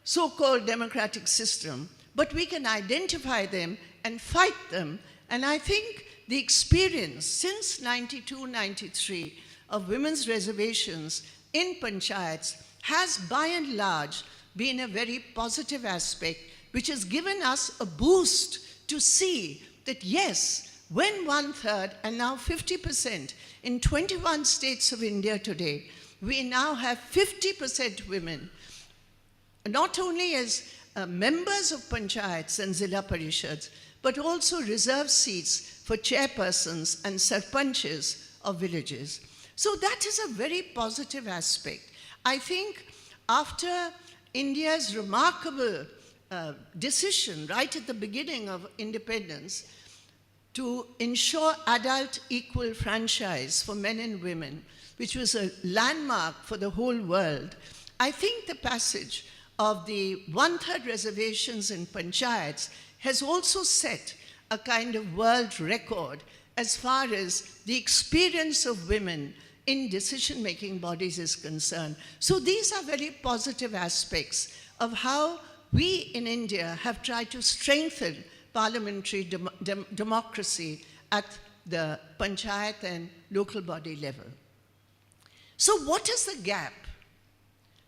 so-called democratic system, but we can identify them and fight them. And I think the experience since 92-93 of women's reservations in panchayats has by and large been a very positive aspect, which has given us a boost to see that yes, when 1/3 and now 50% in 21 states of India today, we now have 50% women, not only as members of panchayats and zilla parishads, but also reserved seats for chairpersons and sarpanches of villages. So that is a very positive aspect. I think after India's remarkable decision right at the beginning of independence to ensure adult equal franchise for men and women, which was a landmark for the whole world, I think the passage of the 1/3 reservations in panchayats has also set a kind of world record as far as the experience of women in decision-making bodies is concerned. So these are very positive aspects of how we in India have tried to strengthen parliamentary democracy at the panchayat and local body level. So what is the gap?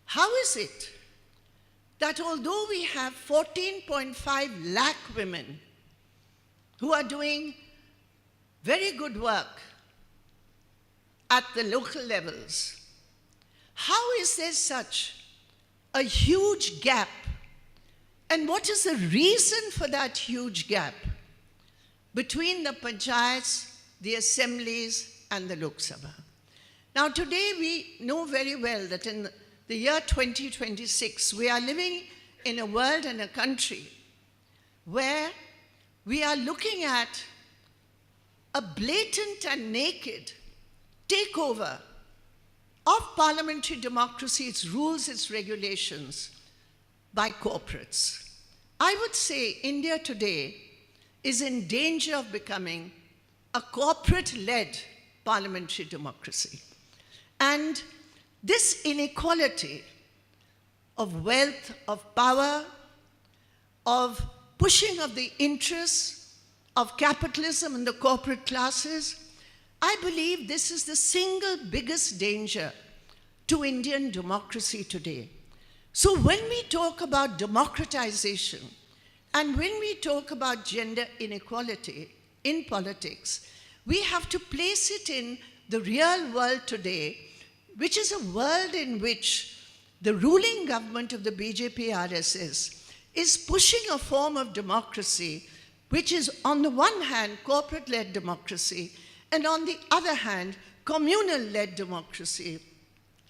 How is it that although we have 14.5 lakh women who are doing very good work at the local levels, how is there such a huge gap? And what is the reason for that huge gap between the panchayats, the assemblies, and the Lok Sabha? Now today we know very well that in the year 2026, we are living in a world and a country where we are looking at a blatant and naked takeover of parliamentary democracy, its rules, its regulations, by corporates. I would say India today is in danger of becoming a corporate-led parliamentary democracy. And this inequality of wealth, of power, of pushing of the interests of capitalism and the corporate classes, I believe this is the single biggest danger to Indian democracy today. So when we talk about democratization and when we talk about gender inequality in politics, we have to place it in the real world today, which is a world in which the ruling government of the BJP RSS is pushing a form of democracy which is on the one hand corporate-led democracy and on the other hand communal-led democracy,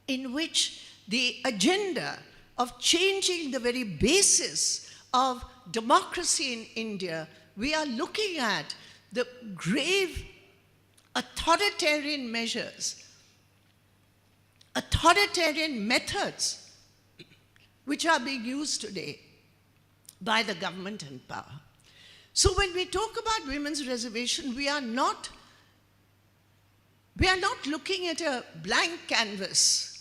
in which the agenda of changing the very basis of democracy in India, we are looking at the grave authoritarian measures, authoritarian methods which are being used today by the government in power. So when we talk about women's reservation, we are not looking at a blank canvas.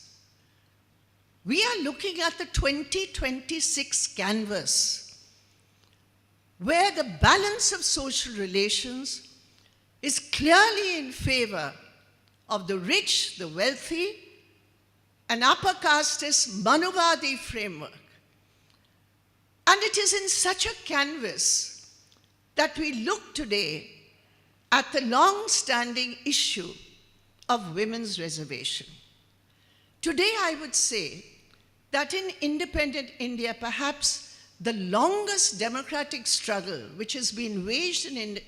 We are looking at the 2026 canvas, where the balance of social relations is clearly in favor of the rich, the wealthy, an upper casteist Manuvadi framework. And it is in such a canvas that we look today at the long-standing issue of women's reservation. Today, I would say that in independent India, perhaps the longest democratic struggle which has been waged in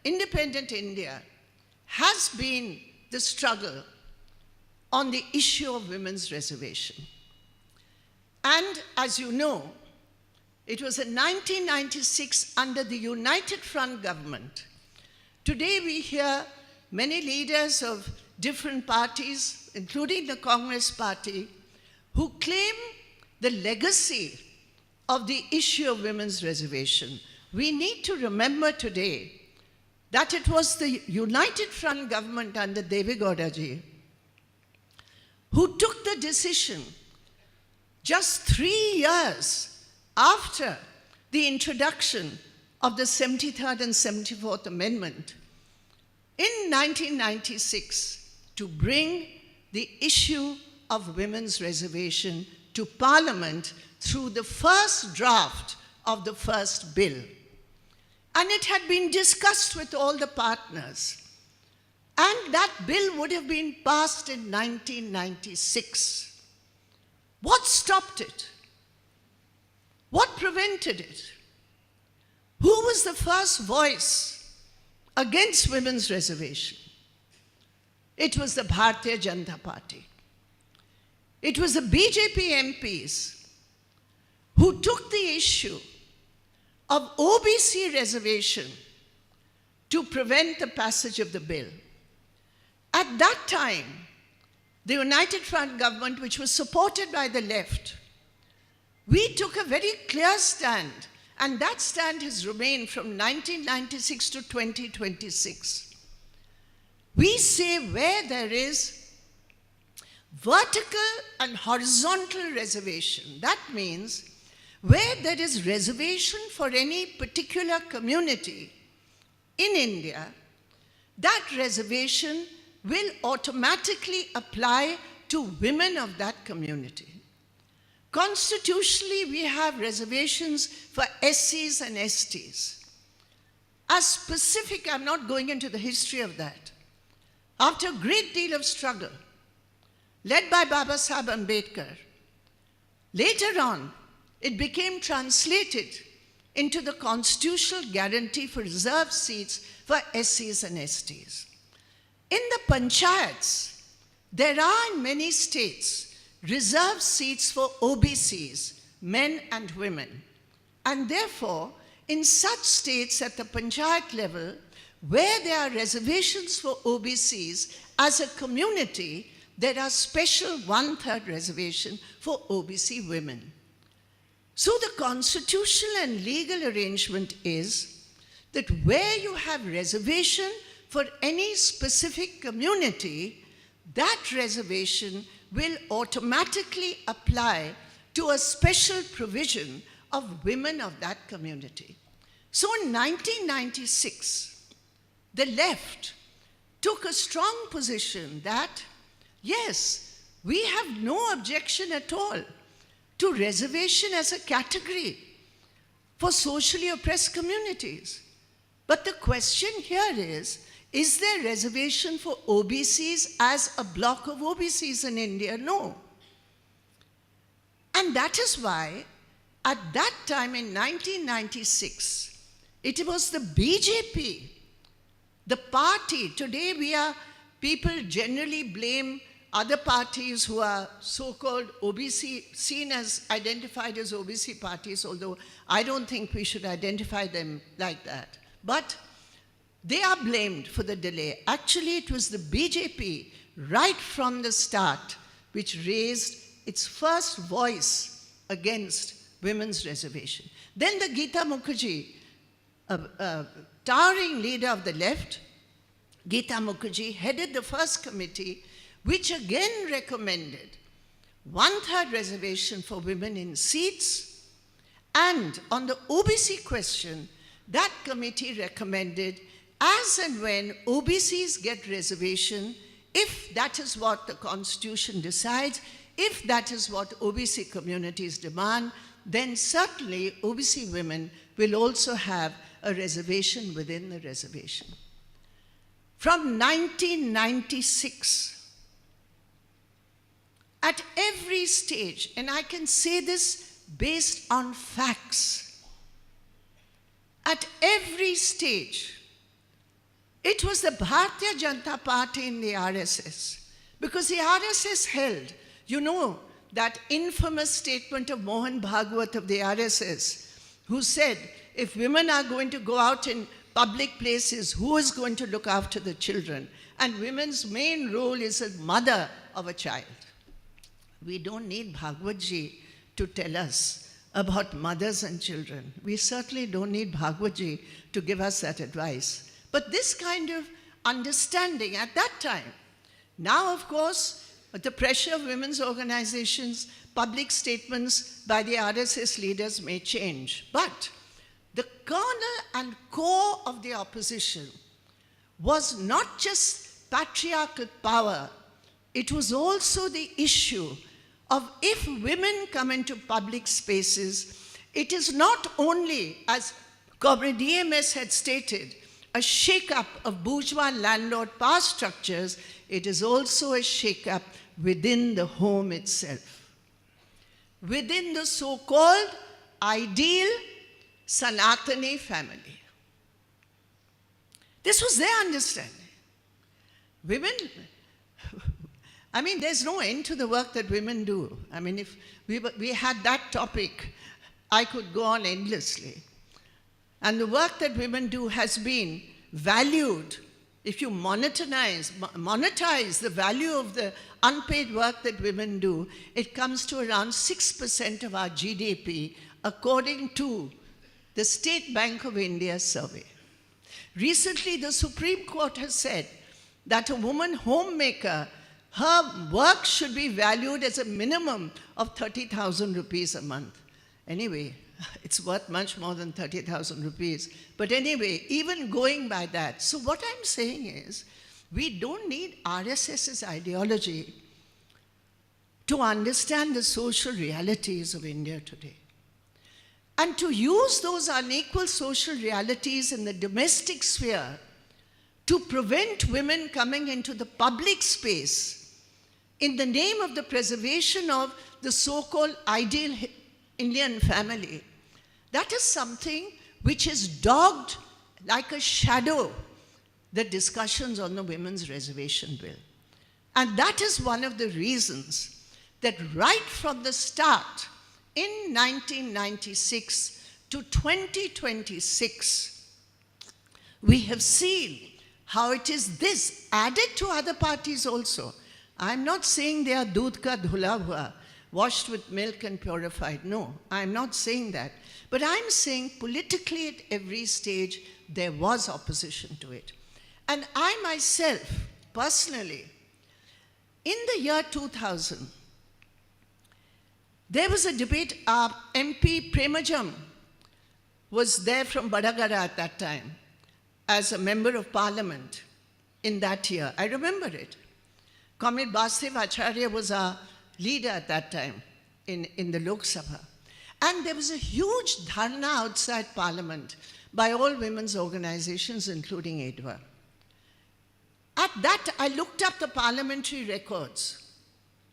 independent India has been the struggle on the issue of women's reservation. And as you know, it was in 1996 under the United Front government. Today we hear many leaders of different parties, including the Congress party, who claim the legacy of the issue of women's reservation. We need to remember today that it was the United Front government under Deve Gowdaji who took the decision just 3 years after the introduction of the 73rd and 74th Amendment in 1996 to bring the issue of women's reservation to Parliament through the first draft of the first bill. And it had been discussed with all the partners. And that bill would have been passed in 1996. What stopped it? What prevented it? Who was the first voice against women's reservation? It was the Bharatiya Janata Party. It was the BJP MPs who took the issue of OBC reservation to prevent the passage of the bill. At that time, the United Front government, which was supported by the left, we took a very clear stand, and that stand has remained from 1996 to 2026. We say where there is vertical and horizontal reservation, that means where there is reservation for any particular community in India, that reservation will automatically apply to women of that community. Constitutionally, we have reservations for SCs and STs. As specific, I'm not going into the history of that. After a great deal of struggle, led by Baba Saheb Ambedkar, later on, it became translated into the constitutional guarantee for reserved seats for SCs and STs. In the panchayats, there are in many states reserved seats for OBCs, men and women. And therefore, in such states at the panchayat level, where there are reservations for OBCs, as a community, there are special 1/3 reservation for OBC women. So the constitutional and legal arrangement is that where you have reservation for any specific community, that reservation will automatically apply to a special provision of women of that community. So in 1996, the left took a strong position that, yes, we have no objection at all to reservation as a category for socially oppressed communities. But the question here is there reservation for OBCs as a block of OBCs in India? No. And that is why, at that time in 1996, it was the BJP, the party. Today people generally blame other parties who are so-called OBC, seen as identified as OBC parties, although I don't think we should identify them like that. But they are blamed for the delay. Actually, it was the BJP right from the start which raised its first voice against women's reservation. Then the Geeta Mukherjee, a towering leader of the left, Geeta Mukherjee headed the first committee, which again recommended 1/3 reservation for women in seats. And on the OBC question, that committee recommended, as and when OBCs get reservation, if that is what the Constitution decides, if that is what OBC communities demand, then certainly OBC women will also have a reservation within the reservation. From 1996, at every stage, and I can say this based on facts, at every stage, it was the Bharatiya Janata Party in the RSS, because the RSS held, you know, that infamous statement of Mohan Bhagwat of the RSS, who said, if women are going to go out in public places, who is going to look after the children? And women's main role is as mother of a child. We don't need Bhagwatji to tell us about mothers and children. We certainly don't need Bhagwatji to give us that advice. But this kind of understanding at that time, now of course, at the pressure of women's organizations, public statements by the RSS leaders may change. But the kernel and core of the opposition was not just patriarchal power, it was also the issue of if women come into public spaces, it is not only, as Comrade EMS had stated, a shake-up of bourgeois landlord power structures, it is also a shake-up within the home itself. Within the so-called ideal Sanatani family. This was their understanding. Women, I mean, there's no end to the work that women do. I mean, if we had that topic, I could go on endlessly. And the work that women do has been valued. If you monetize the value of the unpaid work that women do, it comes to around 6% of our GDP, according to the State Bank of India survey. Recently, the Supreme Court has said that a woman homemaker, her work should be valued as a minimum of 30,000 rupees a month. Anyway, it's worth much more than 30,000 rupees. But anyway, even going by that, so what I'm saying is, we don't need RSS's ideology to understand the social realities of India today. And to use those unequal social realities in the domestic sphere to prevent women coming into the public space in the name of the preservation of the so-called ideal Indian family, that is something which has dogged like a shadow the discussions on the Women's Reservation Bill. And that is one of the reasons that right from the start, in 1996 to 2026, we have seen how it is this, added to other parties also. I'm not saying they are doodh ka dhula hua, washed with milk and purified. No, I'm not saying that. But I'm saying politically at every stage, there was opposition to it. And I myself, personally, in the year 2000, there was a debate. Our MP Premajam was there from Badagara at that time as a member of parliament in that year. I remember it. Comrade Basudev Acharya was our leader at that time in the Lok Sabha. And there was a huge dharna outside parliament by all women's organizations, including ADWA. At that, I looked up the parliamentary records,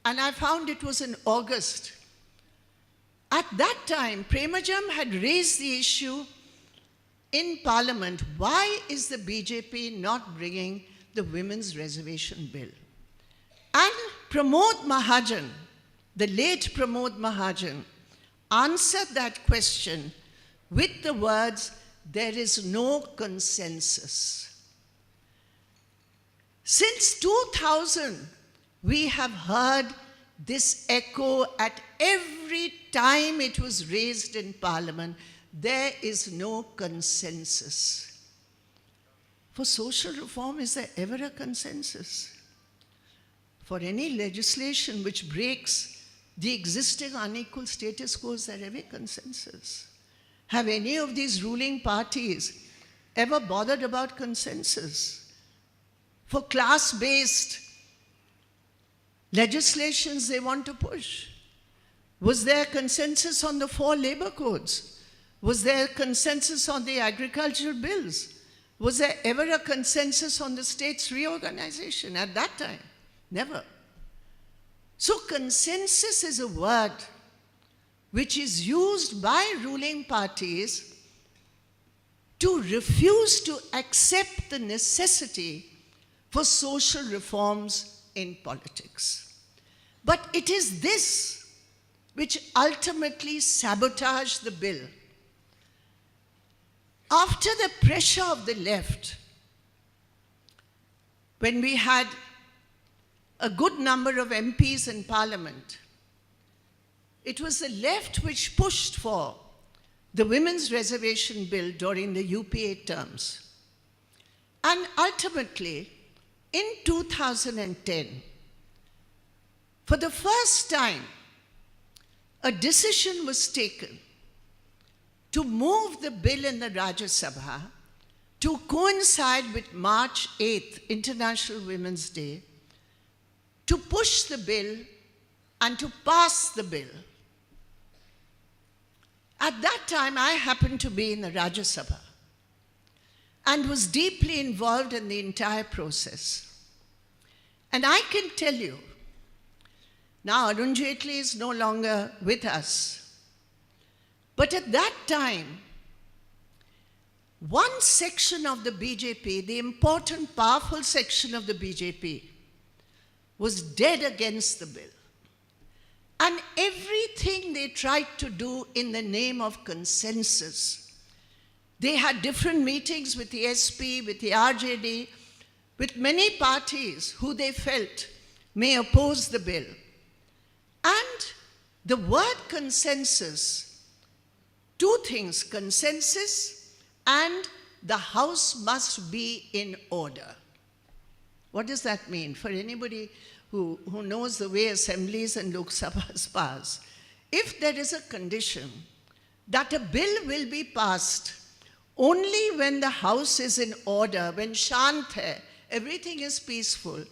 and I found it was in August. At that time, Premajam had raised the issue in Parliament, why is the BJP not bringing the Women's Reservation Bill? And Pramod Mahajan, the late Pramod Mahajan, answered that question with the words, there is no consensus. Since 2000, we have heard this echo at every time it was raised in Parliament. There is no consensus. For social reform, is there ever a consensus? For any legislation which breaks the existing unequal status quo, is there ever consensus? Have any of these ruling parties ever bothered about consensus? For class-based legislations they want to push. Was there consensus on the 4 labor codes? Was there consensus on the agricultural bills? Was there ever a consensus on the state's reorganization at that time? Never. So consensus is a word which is used by ruling parties to refuse to accept the necessity for social reforms in politics. But it is this which ultimately sabotaged the bill. After the pressure of the left, when we had a good number of MPs in Parliament, it was the left which pushed for the Women's Reservation Bill during the UPA terms. And ultimately, in 2010, for the first time, a decision was taken to move the bill in the Rajya Sabha to coincide with March 8th, International Women's Day, to push the bill and to pass the bill. At that time, I happened to be in the Rajya Sabha and was deeply involved in the entire process. And I can tell you, now Arun Jaitley is no longer with us, but at that time, one section of the BJP, the important, powerful section of the BJP, was dead against the bill. And everything they tried to do in the name of consensus. They had different meetings with the SP, with the RJD, with many parties who they felt may oppose the bill. And the word consensus, two things, consensus and the house must be in order. What does that mean? For anybody who knows the way assemblies and Lok Sabhas pass, if there is a condition that a bill will be passed only when the house is in order, when shant hai, everything is peaceful,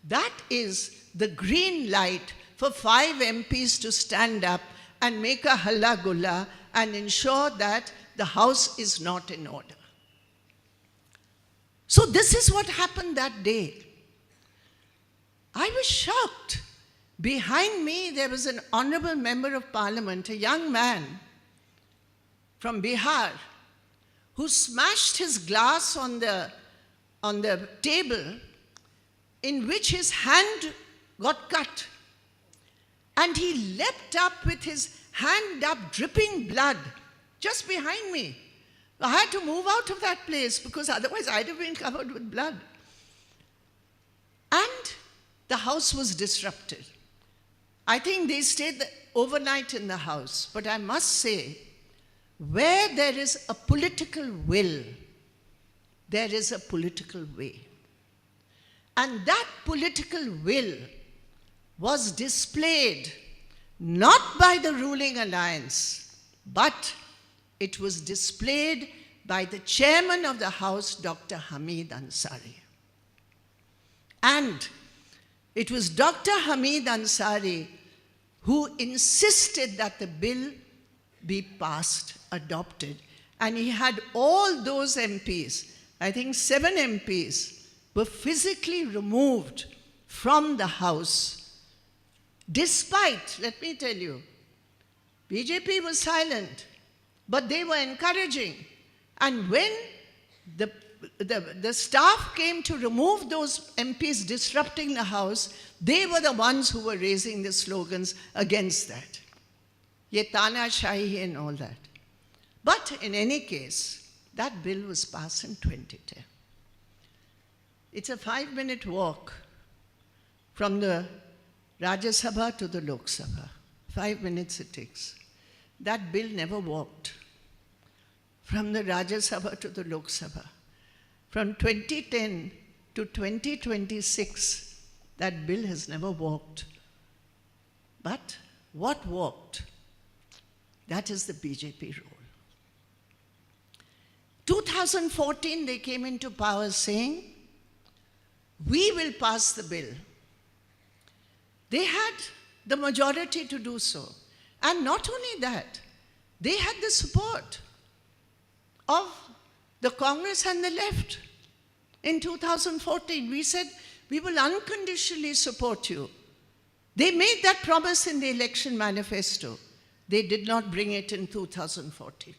that is the green light for 5 MPs to stand up and make a halla gulla and ensure that the house is not in order. So this is what happened that day. I was shocked. Behind me, there was an honorable member of parliament, a young man from Bihar, who smashed his glass on the table, in which his hand got cut. And he leapt up with his hand up, dripping blood, just behind me. I had to move out of that place because otherwise I'd have been covered with blood. And the house was disrupted. I think they stayed overnight in the house. But I must say, where there is a political will, there is a political way. And that political will was displayed not by the ruling alliance, but it was displayed by the chairman of the house, Dr. Hamid Ansari. And it was Dr. Hamid Ansari who insisted that the bill be passed, adopted. And he had all those MPs, I think 7 MPs, were physically removed from the house. Despite, let me tell you, BJP was silent, but they were encouraging. And when the staff came to remove those MPs disrupting the house, they were the ones who were raising the slogans against that. Ye Tanashahi and all that. But in any case, that bill was passed in 2010. It's a 5-minute walk from the Rajya Sabha to the Lok Sabha. 5 minutes it takes. That bill never walked from the Rajya Sabha to the Lok Sabha. From 2010 to 2026, that bill has never walked. But what walked? That is the BJP role. 2014, they came into power saying, we will pass the bill. They had the majority to do so. And not only that, they had the support of the Congress and the left. In 2014, we said, we will unconditionally support you. They made that promise in the election manifesto. They did not bring it in 2014.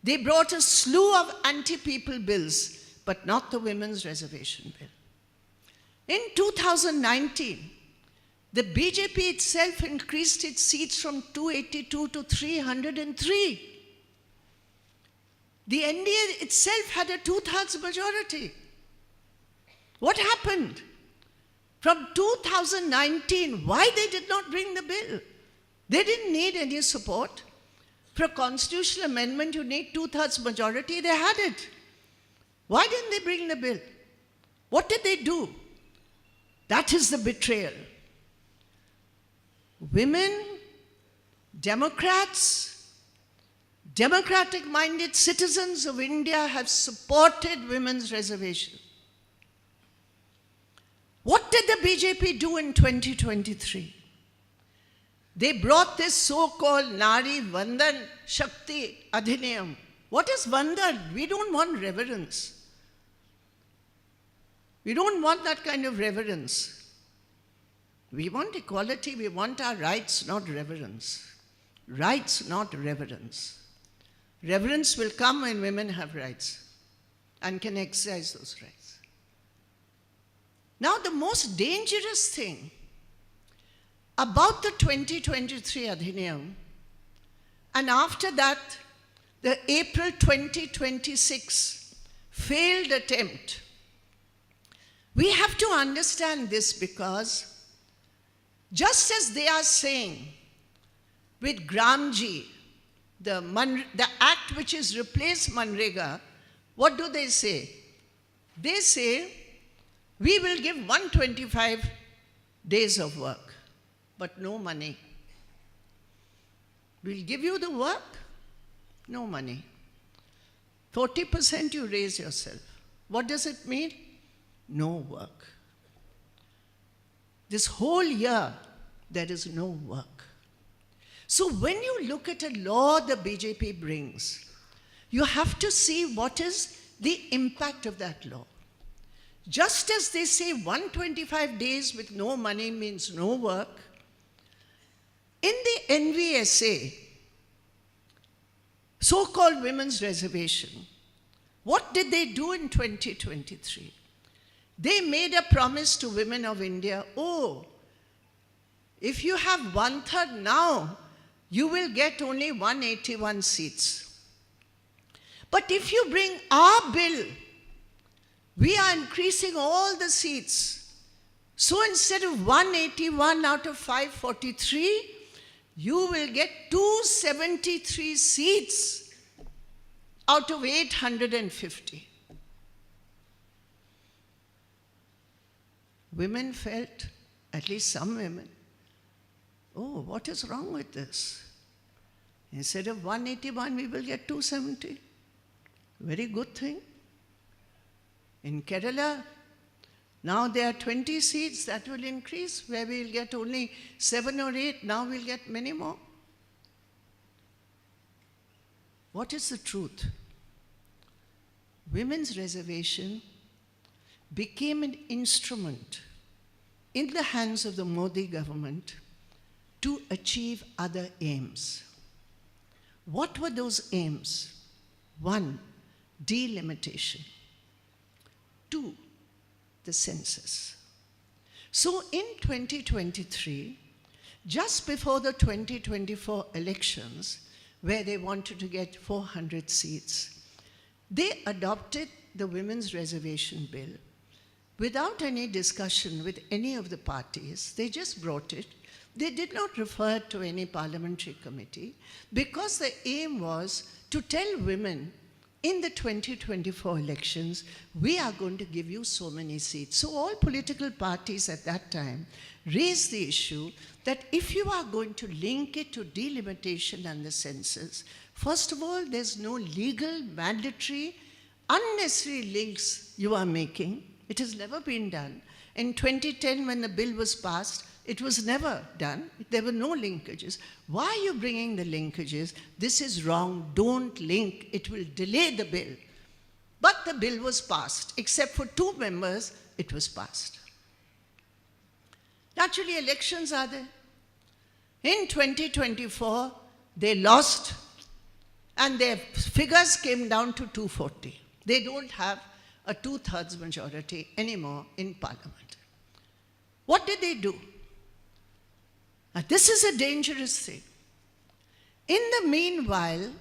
They brought a slew of anti-people bills, but not the women's reservation bill. In 2019, the BJP itself increased its seats from 282 to 303. The NDA itself had a 2/3 majority. What happened? From 2019, why they did not bring the bill? They didn't need any support. For a constitutional amendment, you need 2/3 majority. They had it. Why didn't they bring the bill? What did they do? That is the betrayal. Women, Democrats, democratic-minded citizens of India have supported women's reservation. What did the BJP do in 2023? They brought this so-called Nari Vandan Shakti Adhiniyam. What is Vandan? We don't want reverence. We don't want that kind of reverence. We want equality, we want our rights, not reverence. Rights, not reverence. Reverence will come when women have rights and can exercise those rights. Now, the most dangerous thing about the 2023 Adhiniyam, and after that, the April 2026 failed attempt, we have to understand this, because just as they are saying with Gramji, the act which has replaced Manrega, what do they say? They say, we will give 125 days of work, but no money. We'll give you the work, no money. 40% you raise yourself. What does it mean? No work. This whole year, there is no work. So when you look at a law the BJP brings, you have to see what is the impact of that law. Just as they say 125 days with no money means no work, in the NVSA, so-called women's reservation, what did they do in 2023? They made a promise to women of India, oh, if you have 1/3 now, you will get only 181 seats. But if you bring our bill, we are increasing all the seats. So instead of 181 out of 543, you will get 273 seats out of 850. Women felt, at least some women, oh, what is wrong with this? Instead of 181, we will get 270. Very good thing. In Kerala, now there are 20 seats, that will increase, where we will get only 7 or 8, now we'll get many more. What is the truth? Women's reservation became an instrument in the hands of the Modi government to achieve other aims. What were those aims? 1, delimitation. 2, the census. So in 2023, just before the 2024 elections, where they wanted to get 400 seats, they adopted the Women's Reservation Bill without any discussion with any of the parties. They just brought it. They did not refer to any parliamentary committee, because the aim was to tell women in the 2024 elections, we are going to give you so many seats. So all political parties at that time raised the issue that if you are going to link it to delimitation and the census, first of all, there's no legal, mandatory, unnecessary links you are making. It has never been done. In 2010, when the bill was passed, it was never done. There were no linkages. Why are you bringing the linkages? This is wrong. Don't link. It will delay the bill. But the bill was passed. Except for 2 members, it was passed. Naturally, elections are there. In 2024, they lost, and their figures came down to 240. They don't have a 2/3 majority anymore in parliament. What did they do? Now, this is a dangerous thing. In the meanwhile,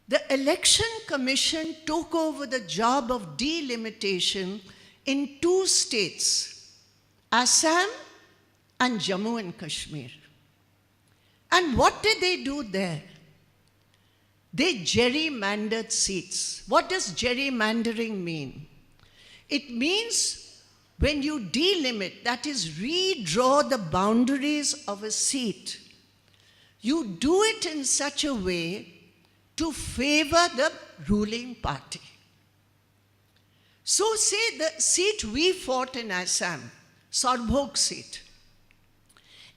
the Election Commission took over the job of delimitation in 2 states, Assam and Jammu and Kashmir. And what did they do there? They gerrymandered seats. What does gerrymandering mean? It means when you delimit, that is, redraw the boundaries of a seat, you do it in such a way to favor the ruling party. So say the seat we fought in Assam, Sorbhog seat.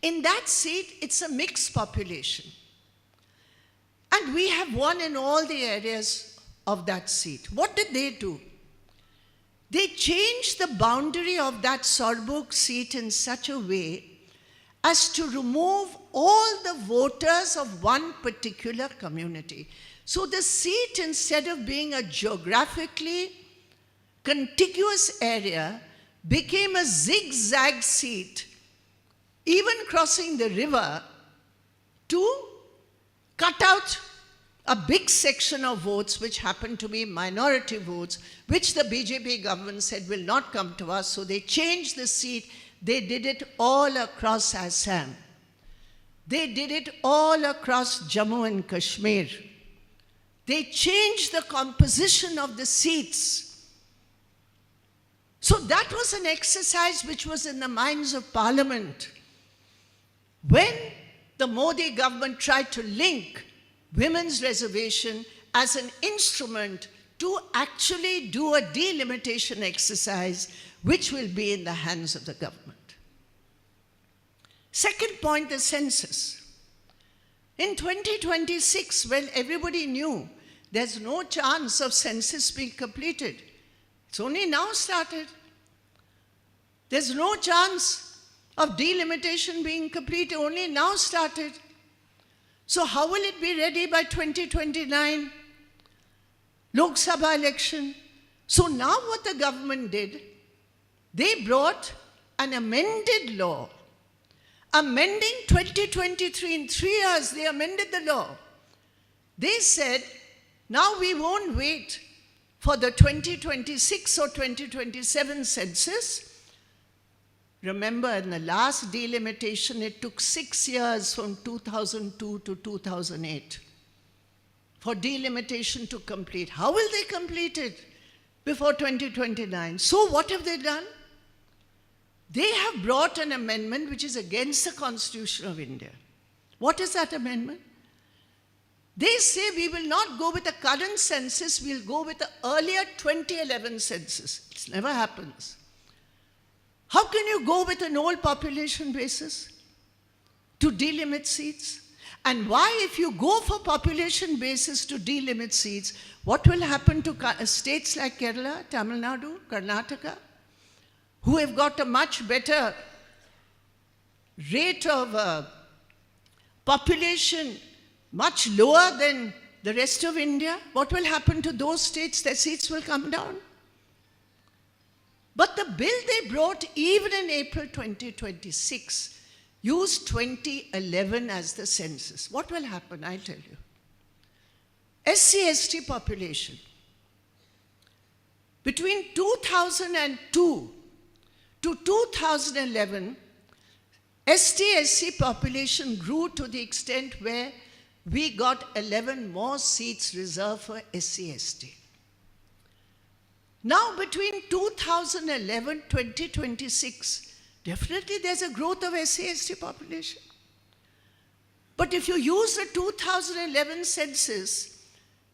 In that seat, it's a mixed population. And we have won in all the areas of that seat. What did they do? They changed the boundary of that Sorbhog seat in such a way as to remove all the voters of one particular community. So the seat, instead of being a geographically contiguous area, became a zigzag seat, even crossing the river, to cut out a big section of votes which happened to be minority votes, which the BJP government said will not come to us. So they changed the seat. They did it all across Assam. They did it all across Jammu and Kashmir. They changed the composition of the seats. So that was an exercise which was in the minds of Parliament. When the Modi government tried to link women's reservation as an instrument to actually do a delimitation exercise, which will be in the hands of the government. Second point, the census. In 2026, when everybody knew there's no chance of census being completed, it's only now started. There's no chance of delimitation being completed, only now started. So how will it be ready by 2029? Lok Sabha election. So now what the government did, they brought an amended law. Amending 2023 in 3 years, they amended the law. They said, now we won't wait for the 2026 or 2027 census. Remember, in the last delimitation, it took 6 years from 2002 to 2008 for delimitation to complete. How will they complete it before 2029? So what have they done? They have brought an amendment which is against the Constitution of India. What is that amendment? They say we will not go with the current census, we'll go with the earlier 2011 census. It never happens. How can you go with an old population basis to delimit seats? And why, if you go for population basis to delimit seats, what will happen to states like Kerala, Tamil Nadu, Karnataka, who have got a much better rate of population, much lower than the rest of India? What will happen to those states? Their seats will come down. But the bill they brought, even in April 2026, used 2011 as the census. What will happen? I'll tell you. SC/ST population. Between 2002 to 2011, ST/SC population grew to the extent where we got 11 more seats reserved for SC/ST. Now, between 2011 and 2026, definitely there's a growth of SC/ST population. But if you use the 2011 census,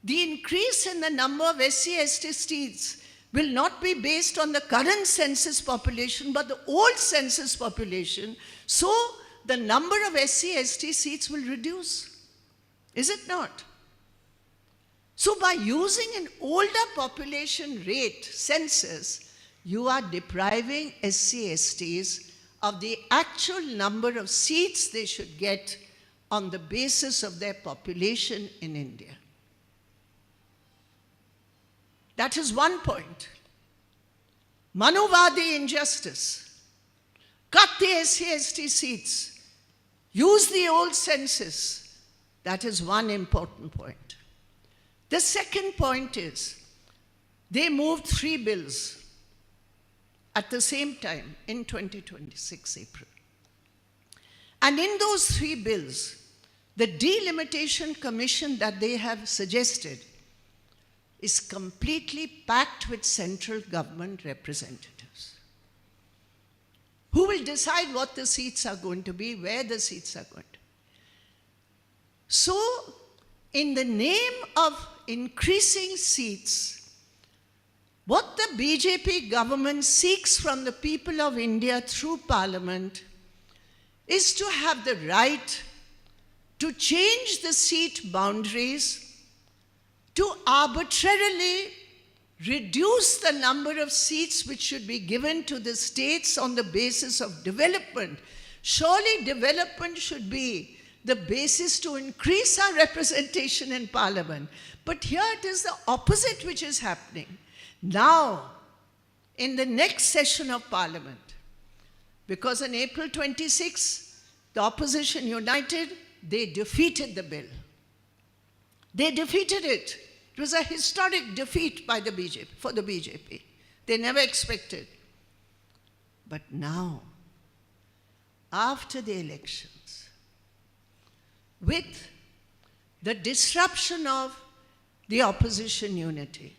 the increase in the number of SC/ST seats will not be based on the current census population, but the old census population. So, the number of SC/ST seats will reduce. Is it not? So by using an older population rate census, you are depriving SC/STs of the actual number of seats they should get on the basis of their population in India. That is one point. Manuvadi injustice. Cut the SC/ST seats. Use the old census. That is one important point. The second point is, they moved 3 bills at the same time in 2026 April. And in those 3 bills, the delimitation commission that they have suggested is completely packed with central government representatives who will decide what the seats are going to be, where the seats are going to be. So, in the name of increasing seats, what the BJP government seeks from the people of India through Parliament is to have the right to change the seat boundaries, to arbitrarily reduce the number of seats which should be given to the states on the basis of development. Surely development should be the basis to increase our representation in Parliament. But here it is the opposite which is happening. Now, in the next session of Parliament, because on April 26, the opposition united, they defeated the bill. They defeated it. It was a historic defeat by the BJP, for the BJP. They never expected. But now, after the elections, with the disruption of the opposition unity,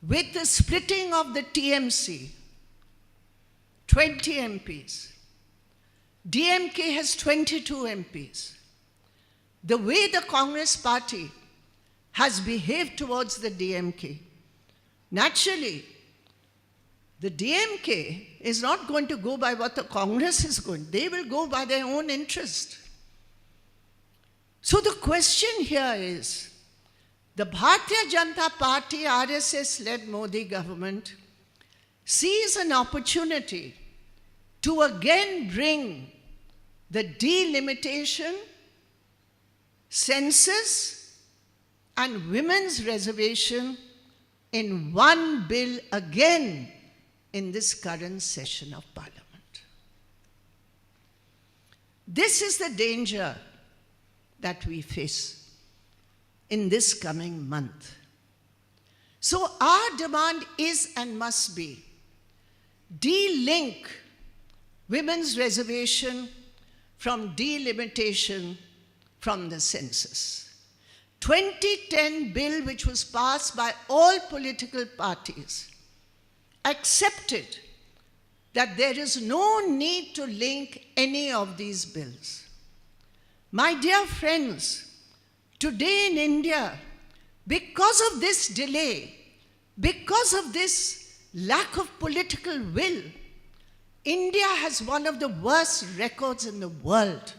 with the splitting of the TMC, 20 MPs, DMK has 22 MPs. The way the Congress party has behaved towards the DMK, naturally, the DMK is not going to go by what the Congress is going. They will go by their own interest. So the question here is, the Bharatiya Janata Party, RSS-led Modi government, sees an opportunity to again bring the delimitation, census, and women's reservation in one bill again in this current session of Parliament. This is the danger that we face in this coming month. So our demand is and must be de-link women's reservation from delimitation from the census. 2010 bill, which was passed by all political parties, accepted that there is no need to link any of these bills. My dear friends, today in India, because of this delay, because of this lack of political will, India has one of the worst records in the world.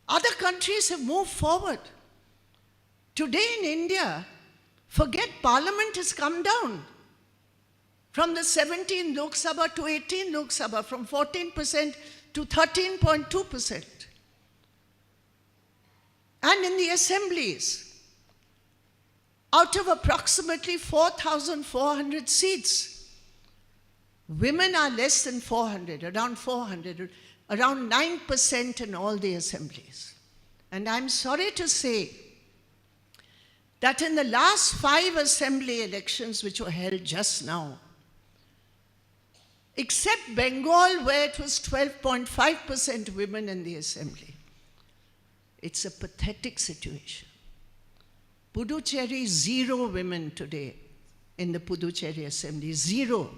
Other countries have moved forward. Today in India, forget Parliament has come down from the 17 Lok Sabha to 18 Lok Sabha, from 14% to 13.2%. And in the assemblies, out of approximately 4,400 seats, women are less than 400, around 400, around 9% in all the assemblies. And I'm sorry to say that in the last 5 assembly elections which were held just now, except Bengal, where it was 12.5% women in the assembly, it's a pathetic situation. Puducherry, 0 women today in the Puducherry assembly, 0.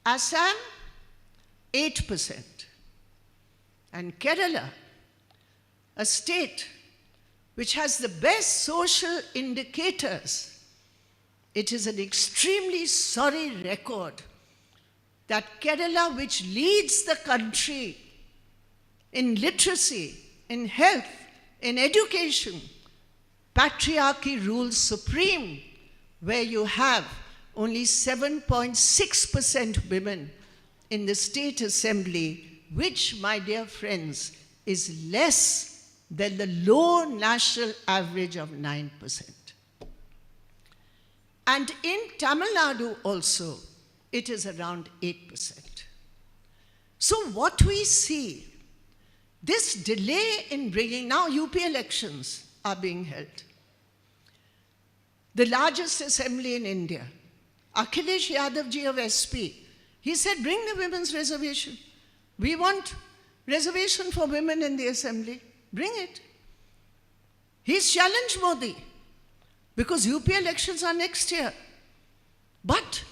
Assam, 8%. And Kerala, a state which has the best social indicators, it is an extremely sorry record that Kerala, which leads the country in literacy, in health, in education, patriarchy rules supreme, where you have only 7.6% women in the state assembly, which, my dear friends, is less than the low national average of 9%. And in Tamil Nadu also, it is around 8%. So what we see, this delay in bringing, now UP elections are being held. The largest assembly in India, Akhilesh Yadavji of SP, he said, bring the women's reservation. We want reservation for women in the assembly. Bring it. He's challenged Modi because UP elections are next year. But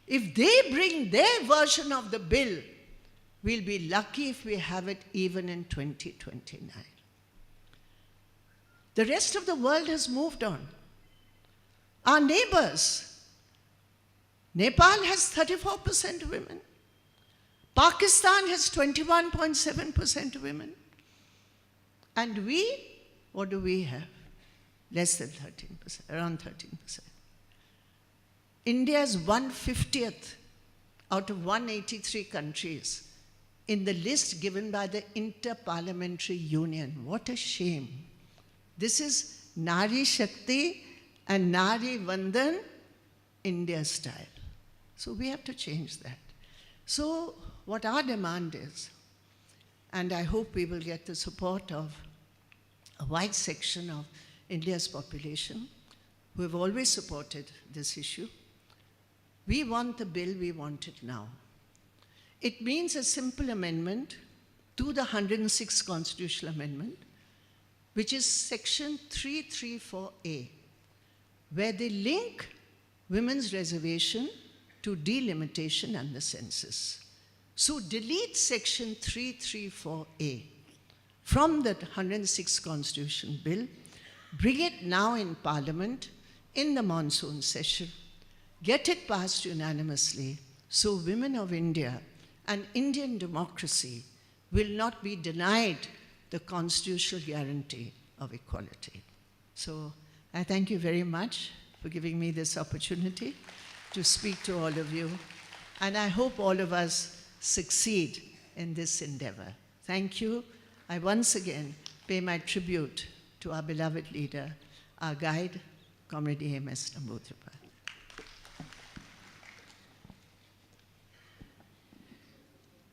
if they bring their version of the bill, we'll be lucky if we have it even in 2029. The rest of the world has moved on. Our neighbors, Nepal has 34% women. Pakistan has 21.7% women. And we, what do we have? Less than 13%, around 13%. India is 1/50th out of 183 countries in the list given by the Inter-Parliamentary Union. What a shame. This is Nari Shakti and Nari Vandan India style. So we have to change that. So what our demand is, and I hope we will get the support of a wide section of India's population who have always supported this issue. We want the bill, we want it now. It means a simple amendment to the 106th Constitutional Amendment, which is section 334A, where they link women's reservation to delimitation and the census. So delete section 334A from the 106th Constitution Bill, bring it now in Parliament in the monsoon session, get it passed unanimously so women of India and Indian democracy will not be denied the constitutional guarantee of equality. So I thank you very much for giving me this opportunity to speak to all of you, and I hope all of us succeed in this endeavor. Thank you. I once again pay my tribute to our beloved leader, our guide, Comrade Ems Smrithi.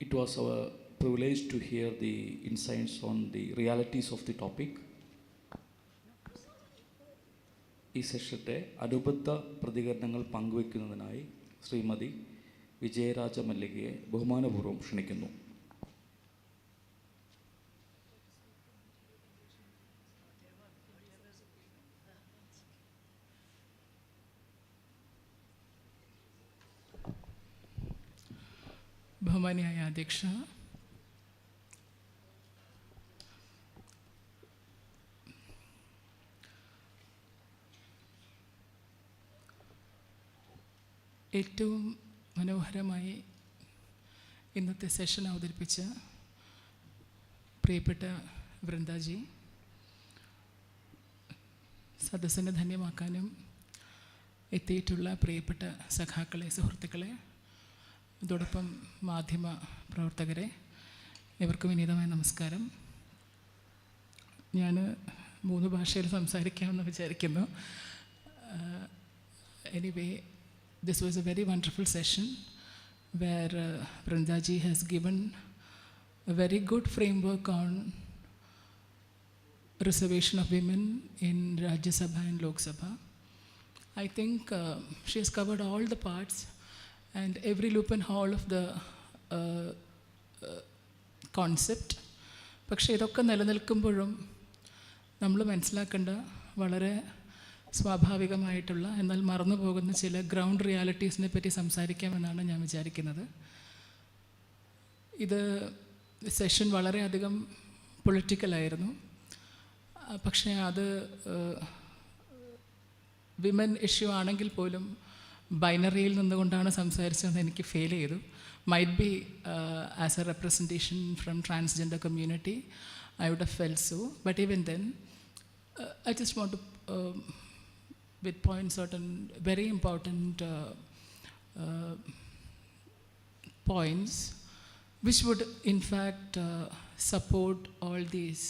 It was our privilege to hear the insights on the realities of the topic. ഈ സെഷന്റെ അനുബന്ധ പ്രതികരണങ്ങൾ പങ്കുവയ്ക്കുന്നതിനായി ശ്രീമതി വിജയരാജ മല്ലികയെ ബഹുമാനപൂർവ്വം ക്ഷണിക്കുന്നു. ബഹുമാനിയായ അധ്യക്ഷ, ഏറ്റവും മനോഹരമായി ഇന്നത്തെ session അവതരിപ്പിച്ച പ്രിയപ്പെട്ട വൃന്ദാജി, സദസ്സിനെ ധന്യമാക്കാനും എത്തിയിട്ടുള്ള പ്രിയപ്പെട്ട സഖാക്കളെ, സുഹൃത്തുക്കളെ, അതോടൊപ്പം മാധ്യമ പ്രവർത്തകരെ, ഇവർക്ക് വിനീതമായ നമസ്കാരം. ഞാൻ 3 ഭാഷയിൽ സംസാരിക്കാമെന്ന് വിചാരിക്കുന്നു. Anyway, this was a very wonderful session where Vrindaji has given a very good framework on reservation of women in Rajya Sabha and Lok Sabha. I think she has covered all the parts and every loop and hole of the concept. പക്ഷേ ഇതൊക്കെ നിലനിൽക്കുമ്പോഴും നമ്മൾ മനസ്സിലാക്കേണ്ട വളരെ സ്വാഭാവികമായിട്ടുള്ള എന്നാൽ മറന്നു പോകുന്ന ചില ഗ്രൗണ്ട് റിയാലിറ്റീസിനെ പറ്റി സംസാരിക്കാമെന്നാണ് ഞാൻ വിചാരിക്കുന്നത്. ഇത് സെഷൻ വളരെയധികം പൊളിറ്റിക്കലായിരുന്നു. പക്ഷേ അത് വിമൻ ഇഷ്യൂ ആണെങ്കിൽ പോലും ബൈനറിയിൽ നിന്നുകൊണ്ടാണ് സംസാരിച്ചതെന്ന് എനിക്ക് ഫീൽ ചെയ്തു. Might be as A representation from transgender community I would have felt so, but even then I just want to with point certain very important points which would in fact support all these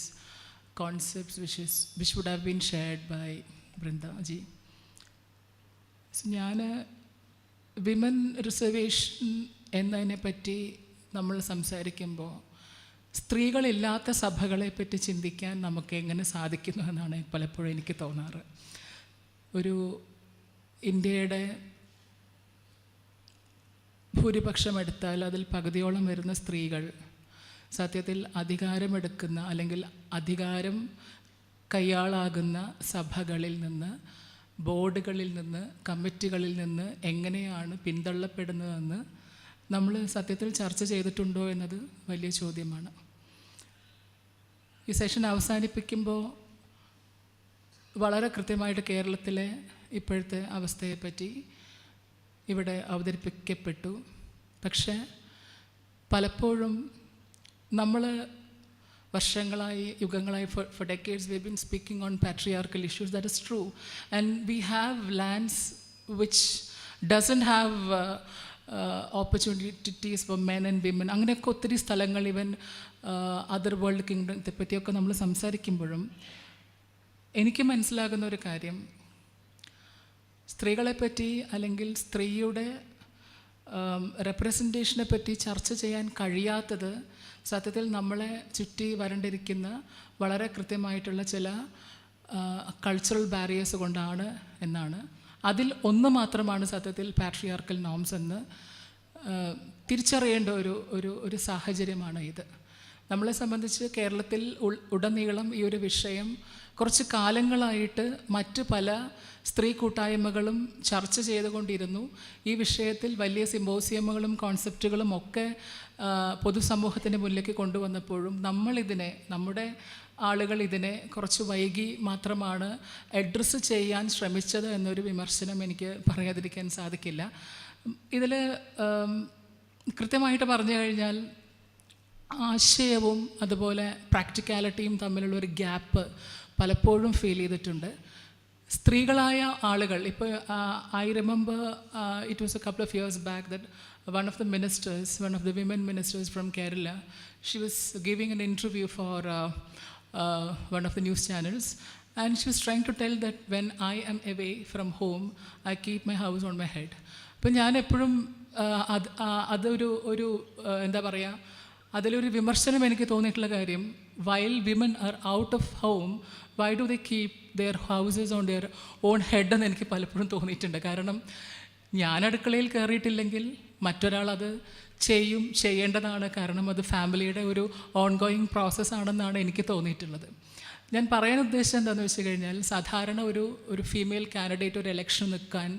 concepts which would have been shared by Brinda ji. So ഞാൻ women reservation എന്നതിനെ പറ്റി നമ്മൾ സംസാരിക്കുമ്പോൾ സ്ത്രീകളില്ലാത്ത സഭകളെപ്പറ്റി ചിന്തിക്കാൻ നമുക്ക് എങ്ങനെ സാധിക്കുന്നു എന്നാണ് പലപ്പോഴും എനിക്ക് തോന്നാറ്. ഒരു ഇന്ത്യയുടെ ഭൂരിപക്ഷം എടുത്താൽ അതിൽ പകുതിയോളം വരുന്ന സ്ത്രീകൾ സത്യത്തിൽ അധികാരമെടുക്കുന്ന അല്ലെങ്കിൽ അധികാരം കൈയാളാകുന്ന സഭകളിൽ നിന്ന്, ബോർഡുകളിൽ നിന്ന്, കമ്മിറ്റികളിൽ നിന്ന് എങ്ങനെയാണ് പിന്തള്ളപ്പെടുന്നതെന്ന് നമ്മൾ സത്യത്തിൽ ചർച്ച ചെയ്തിട്ടുണ്ടോ എന്നത് വലിയ ചോദ്യമാണ്. ഈ സെഷൻ അവസാനിപ്പിക്കുമ്പോൾ 2 കാര്യങ്ങൾ ഞാൻ പറയാൻ ആഗ്രഹിക്കുന്നു. ഒന്ന്, 1 is that we have to have a വളരെ കൃത്യമായിട്ട് കേരളത്തിലെ ഇപ്പോഴത്തെ അവസ്ഥയെപ്പറ്റി ഇവിടെ അവതരിപ്പിക്കപ്പെട്ടു. പക്ഷേ പലപ്പോഴും നമ്മൾ വർഷങ്ങളായി, യുഗങ്ങളായി, for decades we've been speaking on patriarchal issues. That is true. And we have lands which doesn't have opportunities for men and women. അങ്ങനെയൊക്കെ ഒത്തിരി സ്ഥലങ്ങൾ, ഈവൻ അതർ വേൾഡ് കിങ്ഡത്തെ പറ്റിയൊക്കെ നമ്മൾ സംസാരിക്കുമ്പോഴും എനിക്ക് മനസ്സിലാകുന്ന ഒരു കാര്യം, സ്ത്രീകളെപ്പറ്റി അല്ലെങ്കിൽ സ്ത്രീയുടെ റെപ്രസെൻറ്റേഷനെ പറ്റി ചർച്ച ചെയ്യാൻ കഴിയാത്തത് സത്യത്തിൽ നമ്മളെ ചുറ്റി വരണ്ടിരിക്കുന്ന വളരെ കൃത്യമായിട്ടുള്ള ചില കൾച്ചറൽ ബാരിയേഴ്സ് കൊണ്ടാണ് എന്നാണ്. അതിൽ ഒന്ന് മാത്രമാണ് സത്യത്തിൽ പാട്രിയാർക്കൽ നോംസ് എന്ന് തിരിച്ചറിയേണ്ട ഒരു സാഹചര്യമാണ് ഇത്. നമ്മളെ സംബന്ധിച്ച് കേരളത്തിൽ ഉടനീളം ഈ ഒരു വിഷയം കുറച്ച് കാലങ്ങളായിട്ട് മറ്റ് പല സ്ത്രീ കൂട്ടായ്മകളും ചർച്ച ചെയ്തുകൊണ്ടിരുന്നു. ഈ വിഷയത്തിൽ വലിയ സിമ്പോസിയമുകളും കോൺസെപ്റ്റുകളും ഒക്കെ പൊതുസമൂഹത്തിൻ്റെ മുന്നിലേക്ക് കൊണ്ടുവന്നപ്പോഴും നമ്മുടെ ആളുകൾ ഇതിനെ കുറച്ച് വൈകി മാത്രമാണ് അഡ്രസ്സ് ചെയ്യാൻ ശ്രമിച്ചത് എന്നൊരു വിമർശനം എനിക്ക് പറയാതിരിക്കാൻ സാധിക്കില്ല. ഇതിൽ കൃത്യമായിട്ട് പറഞ്ഞു കഴിഞ്ഞാൽ ആശയവും അതുപോലെ പ്രാക്ടിക്കാലിറ്റിയും തമ്മിലുള്ളൊരു ഗ്യാപ്പ് പലപ്പോഴും ഫീൽ ചെയ്തിട്ടുണ്ട്. സ്ത്രീകളായ ആളുകൾ ഇപ്പോൾ I remember it was A couple of years back that one of the women ministers from Kerala, she was giving an interview for one of the news channels, and she was trying to tell that when I am away from home, I keep my house on my head. അപ്പം ഞാൻ എപ്പോഴും അതൊരു എന്താ പറയുക, അതിലൊരു വിമർശനം എനിക്ക് തോന്നിയിട്ടുള്ള കാര്യം, while women are out of home, why do they keep their houses on their own head എന്ന് എനിക്ക് പലപ്പോഴും തോന്നിയിട്ടുണ്ട്. കാരണം ഞാൻ അടുക്കളയിൽ കയറിയിട്ടില്ലെങ്കിൽ മറ്റൊരാളത് ചെയ്യേണ്ടതാണ്. കാരണം അത് ഫാമിലിയുടെ ഒരു ഓൺഗോയിങ് പ്രോസസ്സാണെന്നാണ് എനിക്ക് തോന്നിയിട്ടുള്ളത്. ഞാൻ പറയാൻ ഉദ്ദേശിച്ചത് എന്താണെന്ന് വെച്ച് കഴിഞ്ഞാൽ, സാധാരണ ഒരു ഫീമെയിൽ കാൻഡിഡേറ്റ് ഒരു ഇലക്ഷൻ നിൽക്കാൻ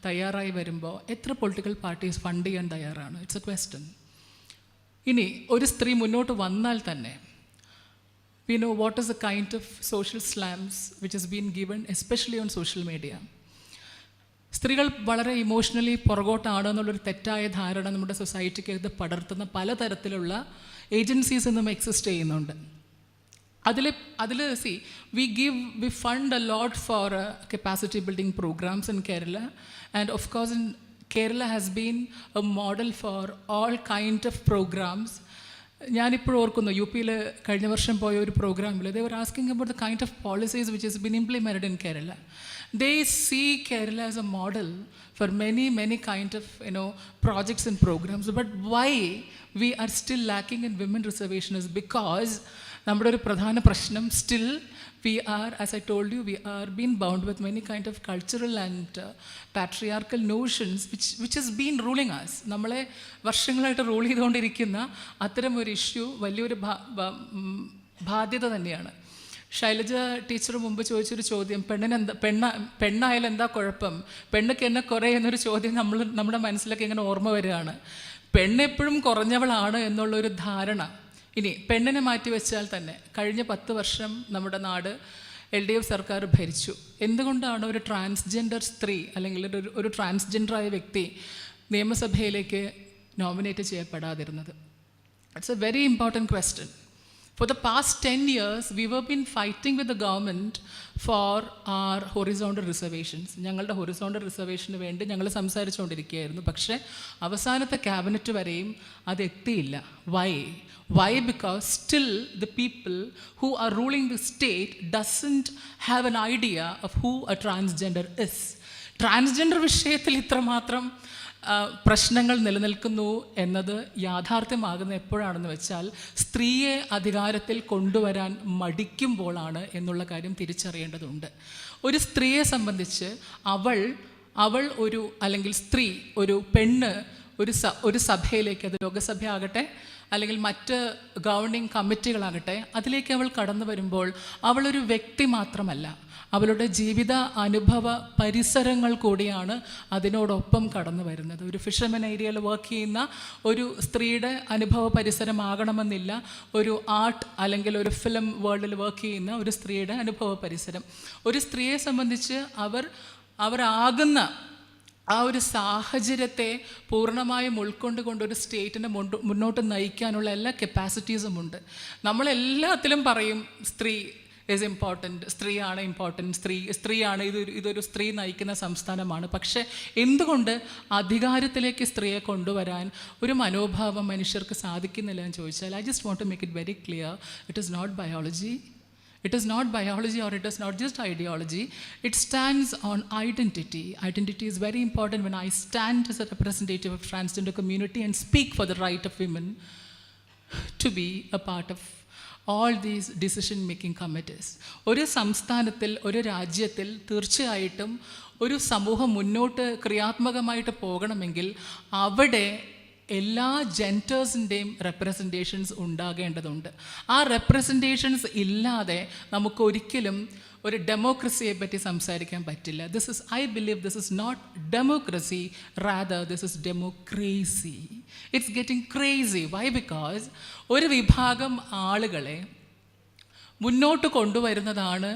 തയ്യാറായി വരുമ്പോൾ എത്ര പൊളിറ്റിക്കൽ പാർട്ടീസ് ഫണ്ട് ചെയ്യാൻ തയ്യാറാണ്? It's A question. ഇനി ഒരു സ്ത്രീ മുന്നോട്ട് വന്നാൽ തന്നെ we know what is the kind of social slams which has been given, especially on social media. സ്ത്രീകൾ വളരെ ഇമോഷണലി പുറകോട്ടാണ് എന്നുള്ളൊരു തെറ്റായ ധാരണ നമ്മുടെ സൊസൈറ്റിക്കകത്ത് പടർത്തുന്ന പലതരത്തിലുള്ള ഏജൻസീസ് എന്നും എക്സിസ്റ്റ് ചെയ്യുന്നുണ്ട്. അതിൽ we fund a lot for capacity building programs in Kerala, and of course in Kerala has been a model for all kind of programs. ഞാനിപ്പോൾ ഓർക്കുന്നു, യു പിയിൽ കഴിഞ്ഞ വർഷം പോയ ഒരു പ്രോഗ്രാമിൽ they were asking about the kind of policies which has been implemented in Kerala. They see Kerala as a model for many kind of projects and programs. But why we are still lacking in women reservation is because നമ്മുടെ ഒരു പ്രധാന പ്രശ്നം still we are, as I told you, we are being bound with many kind of cultural and patriarchal notions which has been ruling us. നമ്മളെ വർഷങ്ങളായിട്ട് rule ചെയ്തുകൊണ്ടിരിക്കുന്ന അത്തരം ഒരു issue വലിയൊരു ബാധ്യത തന്നെയാണ്. ശൈലജ ടീച്ചർ മുമ്പ് ചോദിച്ചൊരു ചോദ്യം, പെണ്ണായാലും എന്താ കുഴപ്പം, പെണ്ണൊക്കെ എന്നെ കുറേ എന്നൊരു ചോദ്യം നമ്മുടെ മനസ്സിലൊക്കെ ഇങ്ങനെ ഓർമ്മ വരികയാണ്. പെണ്ണെപ്പോഴും കുറഞ്ഞവളാണ് എന്നുള്ളൊരു ധാരണ. ഇനി പെണ്ണിനെ മാറ്റി വെച്ചാൽ തന്നെ കഴിഞ്ഞ 10 വർഷം നമ്മുടെ നാട് LDF സർക്കാർ ഭരിച്ചു. എന്തുകൊണ്ടാണ് ഒരു ട്രാൻസ്ജെൻഡർ സ്ത്രീ അല്ലെങ്കിൽ ഒരു ട്രാൻസ്ജെൻഡറായ വ്യക്തി നിയമസഭയിലേക്ക് നോമിനേറ്റ് ചെയ്യപ്പെടാതിരുന്നത്? It's a very important question. For the past 10 years, we have been fighting with the government for our horizontal reservations. ഞങ്ങളുടെ ഹൊറിസോണ്ടൽ റിസർവേഷന് വേണ്ടി ഞങ്ങൾ സംസാരിച്ചുകൊണ്ടിരിക്കുകയായിരുന്നു. പക്ഷേ അവസാനത്തെ ക്യാബിനറ്റ് വരെയും അത് എത്തിയില്ല. Why? Because still the people who are ruling the state doesn't have an idea of who a transgender is. Transgender വിഷയത്തിൽ ഇത്രമാത്രം പ്രശ്നങ്ങൾ നിലനിൽക്കുന്നു എന്നത് യാഥാർത്ഥ്യമാകുന്ന എപ്പോഴാണെന്ന് വെച്ചാൽ സ്ത്രീയെ അധികാരത്തിൽ കൊണ്ടുവരാൻ മടിക്കുമ്പോഴാണ് എന്നുള്ള കാര്യം തിരിച്ചറിയേണ്ടതുണ്ട്. ഒരു സ്ത്രീയെ സംബന്ധിച്ച് അവൾ ഒരു അല്ലെങ്കിൽ സ്ത്രീ ഒരു പെണ്ണ് ഒരു സഭയിലേക്ക്, അത് ലോകസഭ ആകട്ടെ അല്ലെങ്കിൽ മറ്റ് ഗവർണിംഗ് കമ്മിറ്റികളാകട്ടെ, അതിലേക്ക് അവൾ കടന്നു വരുമ്പോൾ അവളൊരു വ്യക്തി മാത്രമല്ല, അവളുടെ ജീവിത അനുഭവ പരിസരങ്ങൾ കൂടിയാണ് അതിനോടൊപ്പം കടന്നു വരുന്നത്. ഒരു ഫിഷർമെൻ ഏരിയയിൽ വർക്ക് ചെയ്യുന്ന ഒരു സ്ത്രീയുടെ അനുഭവ പരിസരമാകണമെന്നില്ല ഒരു ആർട്ട് അല്ലെങ്കിൽ ഒരു ഫിലിം വേൾഡിൽ വർക്ക് ചെയ്യുന്ന ഒരു സ്ത്രീയുടെ അനുഭവ പരിസരം. ഒരു സ്ത്രീയെ സംബന്ധിച്ച് അവരാകുന്ന ആ ഒരു സാഹചര്യത്തെ പൂർണ്ണമായും ഉൾക്കൊണ്ടുകൊണ്ട് ഒരു സ്റ്റേറ്റിനെ മുന്നോട്ട് നയിക്കാനുള്ള എല്ലാ കപ്പാസിറ്റീസും ഉണ്ട്. നമ്മളെല്ലാത്തിലും പറയും സ്ത്രീ ഈസ് ഇമ്പോർട്ടൻറ്റ്, സ്ത്രീയാണ് ഇമ്പോർട്ടൻറ്റ്, സ്ത്രീയാണ് ഇതൊരു സ്ത്രീ നയിക്കുന്ന സംസ്ഥാനമാണ്. പക്ഷേ എന്തുകൊണ്ട് അധികാരത്തിലേക്ക് സ്ത്രീയെ കൊണ്ടുവരാൻ ഒരു മനോഭാവം മനുഷ്യർക്ക് സാധിക്കുന്നില്ല എന്ന് ചോദിച്ചാൽ, I just want to make it very clear, it is not biology. It is not biology, or it is not just ideology. It stands on identity. Identity is very important. When I stand as a representative of transgender community and speak for the right of women to be a part of all these decision making committees. ഒരു സംസ്ഥാനത്തിൽ, ഒരു രാജ്യത്തിൽ തീർച്ചയായിട്ടും ഒരു സമൂഹം മുന്നോട്ട് ക്രിയാത്മകമായിട്ട് പോകണമെങ്കിൽ അവിടെ എല്ലാ ജെൻഡേഴ്സിൻ്റെയും റെപ്രസെൻറ്റേഷൻസ് ഉണ്ടാകേണ്ടതുണ്ട്. ആ റെപ്രസെൻറ്റേഷൻസ് ഇല്ലാതെ നമുക്കൊരിക്കലും ഒരു ഡെമോക്രസിയെ പറ്റി സംസാരിക്കാൻ പറ്റില്ല. I believe this is not democracy, rather this is democrazy. It's getting crazy. Why? Because ഒരു വിഭാഗം ആളുകളെ മുന്നോട്ട് കൊണ്ടുവരുന്നതാണ്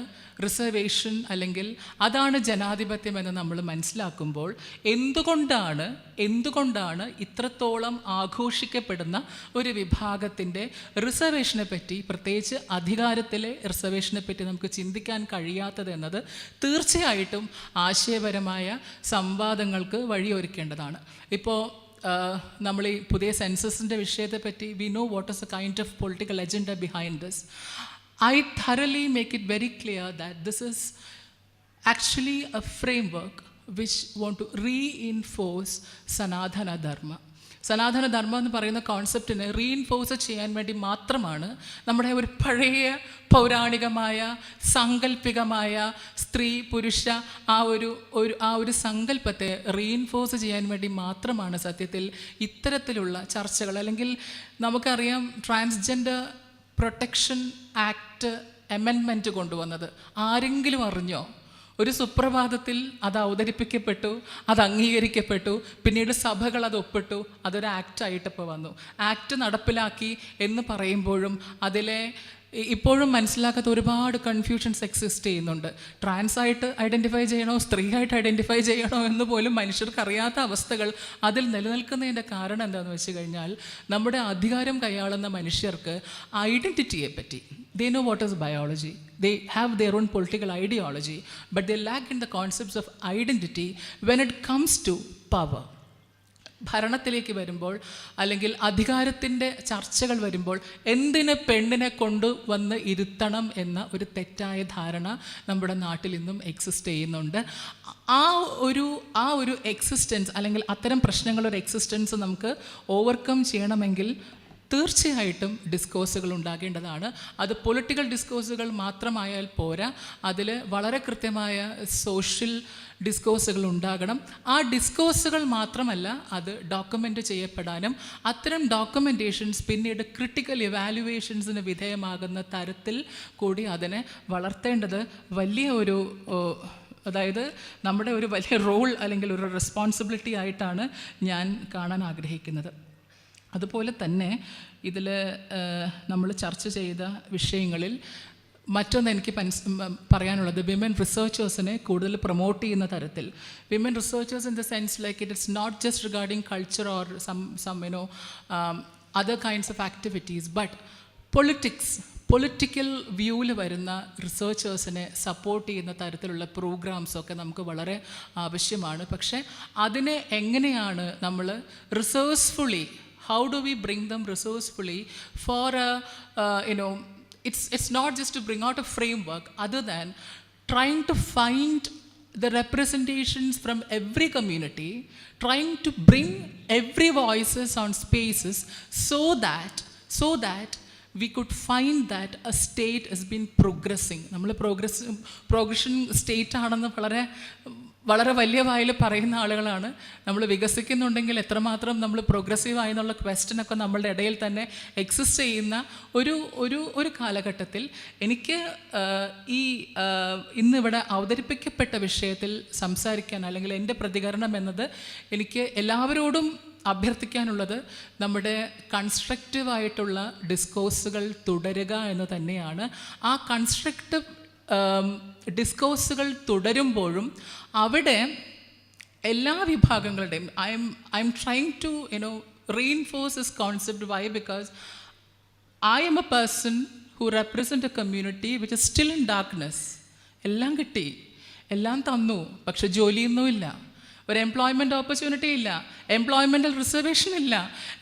റിസർവേഷൻ, അല്ലെങ്കിൽ അതാണ് ജനാധിപത്യം എന്ന് നമ്മൾ മനസ്സിലാക്കുമ്പോൾ എന്തുകൊണ്ടാണ് ഇത്രത്തോളം ആഘോഷിക്കപ്പെടുന്ന ഒരു വിഭാഗത്തിൻ്റെ റിസർവേഷനെ പറ്റി, പ്രത്യേകിച്ച് അധികാരത്തിലെ റിസർവേഷനെ പറ്റി നമുക്ക് ചിന്തിക്കാൻ കഴിയാത്തത് എന്നത് തീർച്ചയായിട്ടും ആശയപരമായ സംവാദങ്ങൾക്ക് വഴിയൊരുക്കേണ്ടതാണ്. ഇപ്പോൾ നമ്മൾ ഈ പുതിയ സെൻസസിൻ്റെ വിഷയത്തെ പറ്റി we know what is A kind of political agenda behind this. I thoroughly make it very clear that this is actually a framework which want to reinforce Sanatana Dharma. സനാതന ധർമ്മം എന്ന് പറയുന്ന കോൺസെപ്റ്റിനെ റീഇൻഫോഴ്സ് ചെയ്യാൻ വേണ്ടി മാത്രമാണ് നമ്മുടെ ഒരു പഴയ പൗരാണികമായ സാങ്കല്പികമായ സ്ത്രീ പുരുഷ ആ ഒരു സങ്കല്പത്തെ റീഇൻഫോഴ്സ് ചെയ്യാൻ വേണ്ടി മാത്രമാണ് സത്യത്തിൽ ഇത്തരത്തിലുള്ള ചർച്ചകൾ. അല്ലെങ്കിൽ നമുക്കറിയാം ട്രാൻസ്ജെൻഡർ പ്രൊട്ടക്ഷൻ ആക്ട് അമെൻമെൻറ്റ് കൊണ്ടുവന്നത് ആരെങ്കിലും അറിഞ്ഞോ? ഒരു സുപ്രഭാതത്തിൽ അത് അവതരിപ്പിക്കപ്പെട്ടു, അത് അംഗീകരിക്കപ്പെട്ടു, പിന്നീട് സഭകൾ അത് ഒപ്പിട്ടു, അതൊരു ആക്റ്റായിട്ട് ഇപ്പോൾ വന്നു. ആക്ട് നടപ്പിലാക്കി എന്ന് പറയുമ്പോഴും അതിലെ ഇപ്പോഴും മനസ്സിലാക്കാത്ത ഒരുപാട് കൺഫ്യൂഷൻസ് എക്സിസ്റ്റ് ചെയ്യുന്നുണ്ട്. ട്രാൻസായിട്ട് ഐഡൻറ്റിഫൈ ചെയ്യണോ, സ്ത്രീയായിട്ട് ഐഡൻറ്റിഫൈ ചെയ്യണോ എന്ന് പോലും മനുഷ്യർക്ക് അറിയാത്ത അവസ്ഥകൾ അതിൽ നിലനിൽക്കുന്നതിൻ്റെ കാരണം എന്താണെന്ന് വെച്ച് കഴിഞ്ഞാൽ, നമ്മുടെ അധികാരം കൈയാളുന്ന മനുഷ്യർക്ക് ഐഡൻറ്റിറ്റിയെ പറ്റി, they know what is biology, they have their own political ideology, but they lack in the concepts of identity when it comes to power. ഭരണത്തിലേക്ക് വരുമ്പോൾ അല്ലെങ്കിൽ അധികാരത്തിൻ്റെ ചർച്ചകൾ വരുമ്പോൾ എന്തിന് പെണ്ണിനെ കൊണ്ടുവന്ന് ഇരുത്തണം എന്ന ഒരു തെറ്റായ ധാരണ നമ്മുടെ നാട്ടിൽ ഇന്നും എക്സിസ്റ്റ് ചെയ്യുന്നുണ്ട്. ആ ഒരു എക്സിസ്റ്റൻസ് അല്ലെങ്കിൽ അത്തരം പ്രശ്നങ്ങളൊരു എക്സിസ്റ്റൻസ് നമുക്ക് ഓവർകം ചെയ്യണമെങ്കിൽ തീർച്ചയായിട്ടും ഡിസ്കോഴ്സുകൾ ഉണ്ടാകേണ്ടതാണ്. അത് പൊളിറ്റിക്കൽ ഡിസ്കോഴ്സുകൾ മാത്രമായാൽ പോരാ, അതിൽ വളരെ കൃത്യമായ സോഷ്യൽ ഡിസ്കോഴ്സുകൾ ഉണ്ടാകണം. ആ ഡിസ്കോഴ്സുകൾ മാത്രമല്ല, അത് ഡോക്യുമെൻ്റ് ചെയ്യപ്പെടാനും അത്തരം ഡോക്യുമെൻറ്റേഷൻസ് പിന്നീട് ക്രിട്ടിക്കൽ ഇവാലുവേഷൻസിന് വിധേയമാകുന്ന തരത്തിൽ കൂടി അതിനെ വളർത്തേണ്ടത് അതായത് നമ്മുടെ ഒരു വലിയ റോൾ അല്ലെങ്കിൽ ഒരു റെസ്പോൺസിബിലിറ്റി ആയിട്ടാണ് ഞാൻ കാണാൻ ആഗ്രഹിക്കുന്നത്. അതുപോലെ തന്നെ ഇതിൽ നമ്മൾ ചർച്ച ചെയ്ത വിഷയങ്ങളിൽ മറ്റൊന്ന് എനിക്ക് പറയാനുള്ളത്, വിമൻ റിസർച്ചേഴ്സിനെ കൂടുതൽ പ്രൊമോട്ട് ചെയ്യുന്ന തരത്തിൽ. Women researchers in the sense like it's not just regarding culture or some other kinds of activities, but political വ്യൂവിൽ വരുന്ന റിസർച്ചേഴ്സിനെ സപ്പോർട്ട് ചെയ്യുന്ന തരത്തിലുള്ള പ്രോഗ്രാംസൊക്കെ നമുക്ക് വളരെ ആവശ്യമാണ്. പക്ഷേ അതിനെ എങ്ങനെയാണ് നമ്മൾ റിസോഴ്സ്ഫുള്ളി, how do we bring them resourcefully for it's not just to bring out a framework, other than trying to find the representations from every community, trying to bring every voices on spaces so that we could find that a state has been progressing. നമ്മൾ progression state ആണെന്ന് വളരെ വളരെ വലിയ വായിൽ പറയുന്ന ആളുകളാണ്. നമ്മൾ വികസിക്കുന്നുണ്ടെങ്കിൽ എത്രമാത്രം നമ്മൾ പ്രോഗ്രസീവായി എന്നുള്ള ക്വസ്റ്റ്യനൊക്കെ നമ്മളുടെ ഇടയിൽ തന്നെ എക്സിസ്റ്റ് ചെയ്യുന്ന ഒരു കാലഘട്ടത്തിൽ എനിക്ക് ഈ ഇന്നിവിടെ അവതരിപ്പിക്കപ്പെട്ട വിഷയത്തിൽ സംസാരിക്കാൻ, അല്ലെങ്കിൽ എൻ്റെ പ്രതികരണം എന്നത് എനിക്ക് എല്ലാവരോടും അഭ്യർത്ഥിക്കാനുള്ളത് നമ്മുടെ കൺസ്ട്രക്റ്റീവായിട്ടുള്ള ഡിസ്കോഴ്സുകൾ തുടരുക എന്ന് തന്നെയാണ്. ആ കൺസ്ട്രക്റ്റീവ് ഡിസ്കോഴ്സുകൾ തുടരുമ്പോഴും അവിടെ എല്ലാ വിഭാഗങ്ങളുടെയും I am trying to reinforce this concept. Why? Because I am a person who represents a community which is still in darkness. എല്ലാം കിട്ടി, എല്ലാം തന്നു, പക്ഷെ ജോലിയൊന്നുമില്ല, ഒരു എംപ്ലോയ്മെൻറ്റ് ഓപ്പർച്യൂണിറ്റി ഇല്ല, എംപ്ലോയ്മെൻ്റൽ റിസർവേഷൻ ഇല്ല.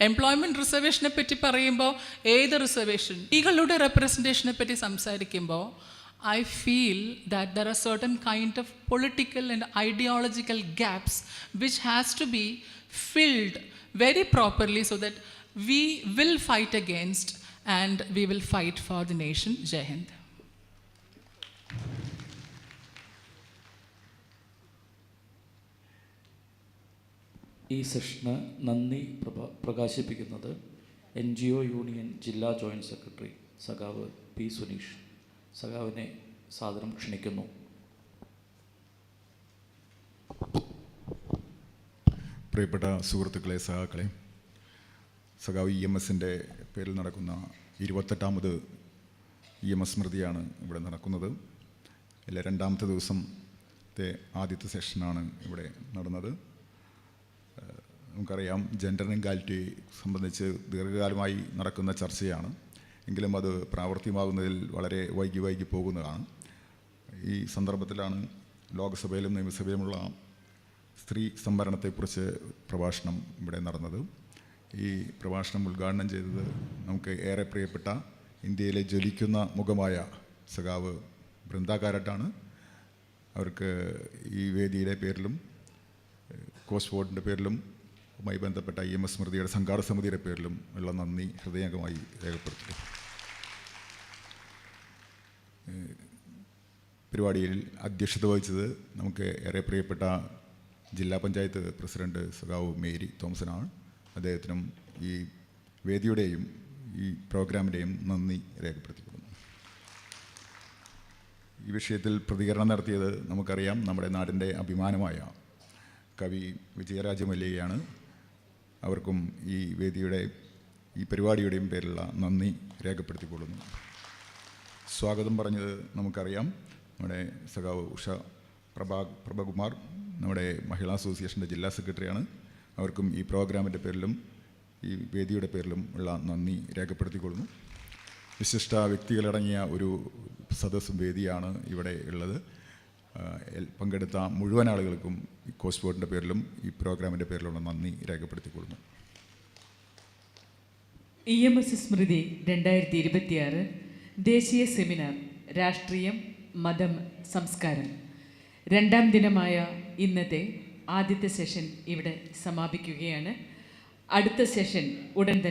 എംപ്ലോയ്മെൻറ്റ് റിസർവേഷനെ പറ്റി പറയുമ്പോൾ ഏത് റിസർവേഷൻ? സ്ത്രീകളുടെ റെപ്രസെൻറ്റേഷനെ പറ്റി സംസാരിക്കുമ്പോൾ I feel that there are certain kind of political and ideological gaps which has to be filled very properly so that we will fight against and we will fight for the nation. Jai Hind. ഈ സെഷന് നന്ദി പ്രകാശിപ്പിക്കുന്നത് NGO union ജില്ലാ joint secretary സഖാവ് P Suneesh. സഖാവിനെ സാദരം ക്ഷണിക്കുന്നു. പ്രിയപ്പെട്ട സുഹൃത്തുക്കളെ, സഖാക്കളെ, സഖാവ് EMSൻ്റെ പേരിൽ നടക്കുന്ന 28ാമത് EMS സ്മൃതിയാണ് ഇവിടെ നടക്കുന്നത്. അതിലെ 2ാമത്തെ ദിവസത്തെ ആദ്യത്തെ സെഷനാണ് ഇവിടെ നടന്നത്. നമുക്കറിയാം, ജെൻഡർ ഇക്വാലിറ്റി സംബന്ധിച്ച് ദീർഘകാലമായി നടക്കുന്ന ചർച്ചയാണ്. എങ്കിലും അത് പ്രാവർത്തികമാകുന്നതിൽ വളരെ വൈകി പോകുന്നതാണ്. ഈ സന്ദർഭത്തിലാണ് ലോകസഭയിലും നിയമസഭയിലുമുള്ള സ്ത്രീ സംവരണത്തെക്കുറിച്ച് പ്രഭാഷണം ഇവിടെ നടന്നത്. ഈ പ്രഭാഷണം ഉദ്ഘാടനം ചെയ്തത് നമുക്ക് ഏറെ പ്രിയപ്പെട്ട ഇന്ത്യയിലെ ജ്വലിക്കുന്ന മുഖമായ സഖാവ് ബൃന്ദ കാരാട്ടാണ്. അവർക്ക് ഈ വേദിയുടെ പേരിലും കോസ്റ്റ് ബോർഡിൻ്റെ പേരിലും മായി ബന്ധപ്പെട്ട EMS സ്മൃതിയുടെ സംഘാടക സമിതിയുടെ പേരിലും ഉള്ള നന്ദി ഹൃദയംഗമായി രേഖപ്പെടുത്തുന്നു. പരിപാടിയിൽ അധ്യക്ഷത വഹിച്ചത് നമുക്ക് ഏറെ പ്രിയപ്പെട്ട ജില്ലാ പഞ്ചായത്ത് പ്രസിഡന്റ് സഖാവ് മേരി തോമസനാണ്. അദ്ദേഹത്തിനും ഈ വേദിയുടെയും ഈ പ്രോഗ്രാമിൻ്റെയും നന്ദി രേഖപ്പെടുത്തിക്കൊള്ളുന്നു. ഈ വിഷയത്തിൽ പ്രതികരണം നടത്തിയത് നമുക്കറിയാം, നമ്മുടെ നാടിൻ്റെ അഭിമാനമായ കവി വിജയരാജമല്ലികയാണ്. അവർക്കും ഈ വേദിയുടെ ഈ പരിപാടിയുടെയും പേരിലുള്ള നന്ദി രേഖപ്പെടുത്തിക്കൊള്ളുന്നു. സ്വാഗതം പറഞ്ഞത് നമുക്കറിയാം, നമ്മുടെ സഖാവ് ഉഷ പ്രഭകുമാർ, നമ്മുടെ മഹിളാ അസോസിയേഷൻ്റെ ജില്ലാ സെക്രട്ടറിയാണ്. അവർക്കും ഈ പ്രോഗ്രാമിൻ്റെ പേരിലും ഈ വേദിയുടെ പേരിലും ഉള്ള നന്ദി രേഖപ്പെടുത്തിക്കൊള്ളുന്നു. വിശിഷ്ട വ്യക്തികളടങ്ങിയ ഒരു സദസ്സും വേദിയാണ് ഇവിടെ ഉള്ളത്. പങ്കെടുത്ത മുഴുവൻ ആളുകൾക്കും ഈ കോസ്റ്റ് ബോർഡിൻ്റെ പേരിലും ഈ പ്രോഗ്രാമിൻ്റെ പേരിലുള്ള നന്ദി രേഖപ്പെടുത്തിക്കൊള്ളുന്നു. EMS സ്മൃതി 2026 ദേശീയ സെമിനാർ രാഷ്ട്രീയം, മതം, സംസ്കാരം 2ാം ദിനമായ ഇന്നത്തെ ആദ്യത്തെ സെഷൻ ഇവിടെ സമാപിക്കുകയാണ്. അടുത്ത സെഷൻ ഉടൻ തന്നെ